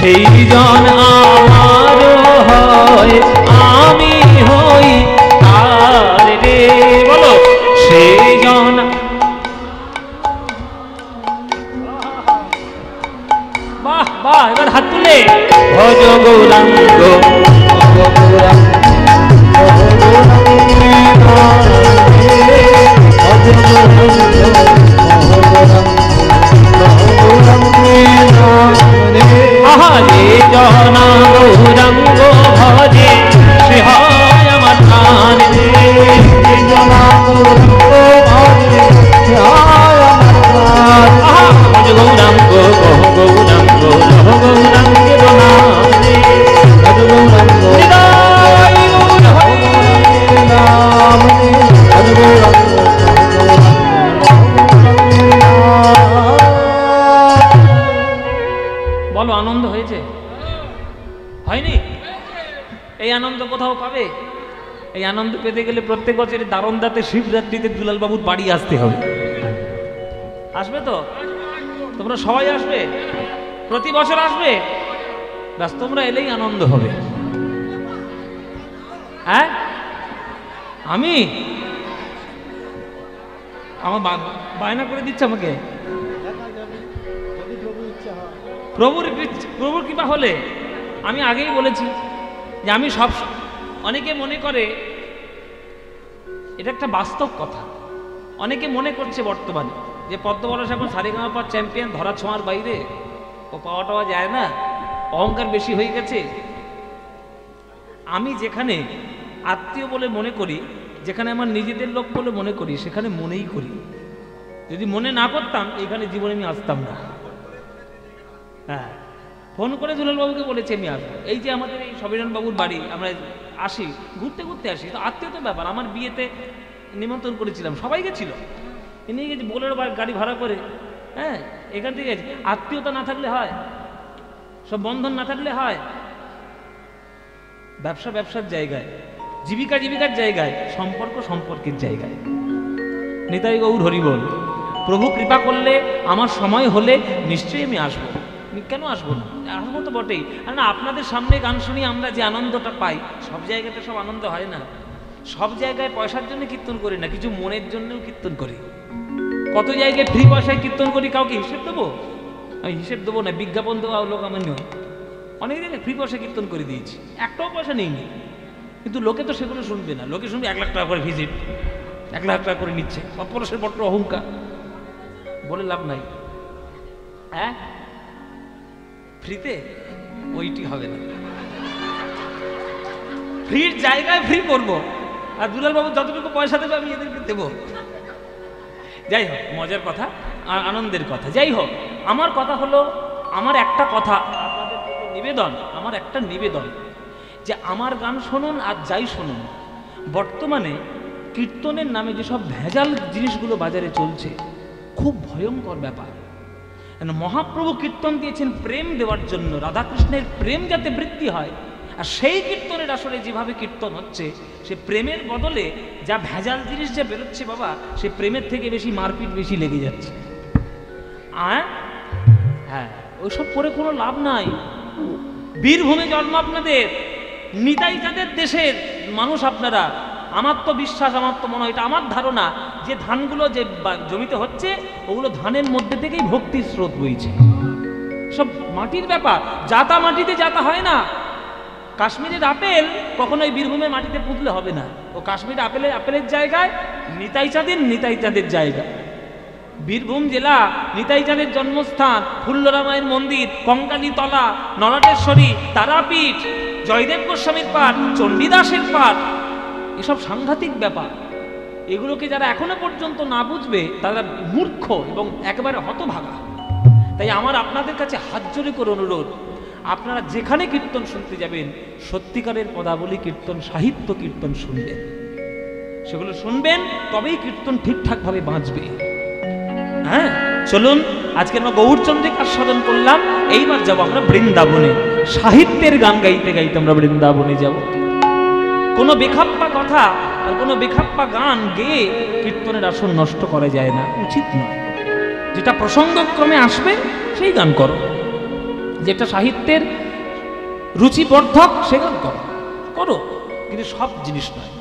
সেই জন আমার হয়, আমি হই তার রে। বলো, সেই জন বাহ বাহ, এবার হাত তুলে ভজ গৌরাঙ্গ আহারে জনা গৌরাঙ্গ ভজে সে হয় আমার প্রাণ রে, জনা গৌরাঙ্গ ভজে সে হয় আমার প্রাণ। আহা, ভজ গৌরাঙ্গ কহ গৌরাঙ্গ লহ গৌরাঙ্গের নাম রে, ভজ গৌরাঙ্গ হৃদয় আনন্দ কোথাও পাবে? এই আনন্দ পেতে গেলে প্রত্যেক বছর দারণদাতে শিবরাত্রিতে দুলালবাবুর বাড়ি আসতে হবে। আসবে তো? তোমরা সবাই আসবে? প্রতি বছর আসবে? ব্যাস, তোমরা এলেই আনন্দ হবে। হ্যাঁ, আমি আমার বায়না করে দিচ্ছে আমাকে। প্রভুর কৃপা হলে আমি আগেই বলেছি যে আমি সব, অনেকে মনে করে এটা একটা বাস্তব কথা, অনেকে মনে করছে বর্তমানে যে পদ্মপলাশ এখন সারেগামাপা চ্যাম্পিয়ন, ধরা ছোঁয়ার বাইরে ও পাওয়া টাওয়া যায় না, অহংকার বেশি হয়ে গেছে। আমি যেখানে আত্মীয় বলে মনে করি, যেখানে আমার নিজেদের লোক বলে মনে করি, সেখানে মনেই করি। যদি মনে না করতাম এখানে জীবনে আমি আসতাম না। হ্যাঁ, ফোন করে দুলালবাবুকে বলেছি আমি আসবো। এই যে আমাদের এই সবিরণ বাবুর বাড়ি, আমরা আসি, ঘুরতে ঘুরতে আসি, তো আত্মীয়তার ব্যাপার। আমার বিয়েতে নিমন্ত্রণ করেছিলাম, সবাই গেছিল, নিয়ে গেছি বোলেরো গাড়ি ভাড়া করে। হ্যাঁ, এখান থেকে গেছি। আত্মীয়তা না থাকলে হয়? সব বন্ধন না থাকলে হয়? ব্যবসা ব্যবসার জায়গায়, জীবিকা জীবিকার জায়গায়, সম্পর্ক সম্পর্কের জায়গায়। নিতাই গৌর হরিবল। প্রভু কৃপা করলে আমার সময় হলে নিশ্চয়ই আমি আসবো। কেন আসবো না? আসবো তো বটেই। আর না, আপনাদের সামনে গান শুনি আমরা যে আনন্দটা পাই, সব জায়গাতে সব আনন্দ হয় না। সব জায়গায় পয়সার জন্য কীর্তন করি না, কিছু মনের জন্যও কীর্তন করি। কত জায়গায় ফ্রি পয়সায় কীর্তন করি, কাউকে হিসেব দেবো? আমি হিসেব দেবো না, বিজ্ঞাপন দেওয়া লোক আমার নয়। অনেক জায়গায় ফ্রি পয়সা কীর্তন করে দিয়েছি, একটাও পয়সা নেইনি, কিন্তু লোকে তো সেগুলো শুনবে না। লোকে শুনবে 1 লাখ টাকা করে ভিজিট, 1 লাখ টাকা করে নিচ্ছে। পরশের বড্ড অহংকার, বলে লাভ নাই। হ্যাঁ, ফ্রিতে ওইটি হবে না, ফ্রির জায়গায় ফ্রি করবো, আর দুলালবাবু যতটুকু পয়সা দেবে আমি এদেরকে দেবো। যাই হোক, মজার কথা আর আনন্দের কথা। যাই হোক, আমার কথা হলো, আমার একটা কথা আপনাদের নিবেদন, আমার একটা নিবেদন যে আমার গান শুনুন আর যাই শুনুন, বর্তমানে কীর্তনের নামে যেসব ভেজাল জিনিসগুলো বাজারে চলছে, খুব ভয়ঙ্কর ব্যাপার। মহাপ্রভু কীর্তন দিয়েছেন প্রেম দেওয়ার জন্য, রাধাকৃষ্ণের প্রেম যাতে বৃদ্ধি হয়। আর সেই কীর্তনের আসলে যেভাবে কীর্তন হচ্ছে, সে প্রেমের বদলে যা ভেজাল জিনিস যা বেরোচ্ছে বাবা, সে প্রেমের থেকে বেশি মারপিট বেশি লেগে যাচ্ছে। হ্যাঁ, ওইসব করে কোনো লাভ নাই। বীরভূমে জন্ম আপনাদের, নিতাই যাদের দেশের মানুষ আপনারা। আমার তো বিশ্বাস, আমার তো মনে হয়, এটা আমার ধারণা, যে ধানগুলো যে জমিতে হচ্ছে, ওগুলো ধানের মধ্যে থেকেই ভক্তির স্রোত বইছে। সব মাটির ব্যাপার, জাতা মাটিতে জাতা হয় না। কাশ্মীরের আপেল কখনোই বীরভূমের মাটিতে পুঁতলে হবে না। ও কাশ্মীর আপেলের জায়গায়, নিতাই চাঁদের জায়গা। বীরভূম জেলা নিতাই চাঁদের জন্মস্থান, ফুল্লরামায়ের মন্দির, কঙ্কালীতলা, নরাটেশ্বরী, তারাপীঠ, জয়দেব গোস্বামীর পাঠ, চণ্ডীদাসের পাঠ, এসব সাংঘাতিক ব্যাপার। এগুলোকে যারা এখনো পর্যন্ত না বুঝবে তারা মূর্খ এবং একেবারে হতভাগা। তাই আমার আপনাদের কাছে হাত জোড়ে করে অনুরোধ, আপনারা যেখানে কীর্তন শুনতে যাবেন, সত্যিকারের পদাবলী কীর্তন, সাহিত্য কীর্তন শুনবেন। সেগুলো শুনবেন, তবেই কীর্তন ঠিকঠাকভাবে বাঁচবে। হ্যাঁ, চলুন আজকে আমরা গৌরচন্দ্রিকা আস্বাদন করলাম, এইবার যাব আমরা বৃন্দাবনে। সাহিত্যের গান গাইতে গাইতে আমরা বৃন্দাবনে যাব। কোনো বেখাপ্পা কথা আর কোনো বেখাপ্পা গান গেয়ে কীর্তনের আসন নষ্ট করা যায় না, উচিত নয়। যেটা প্রসঙ্গক্রমে আসবে সেই গান করো, যেটা সাহিত্যের রুচিবর্ধক সে গান করো, কিন্তু সব জিনিস নয়।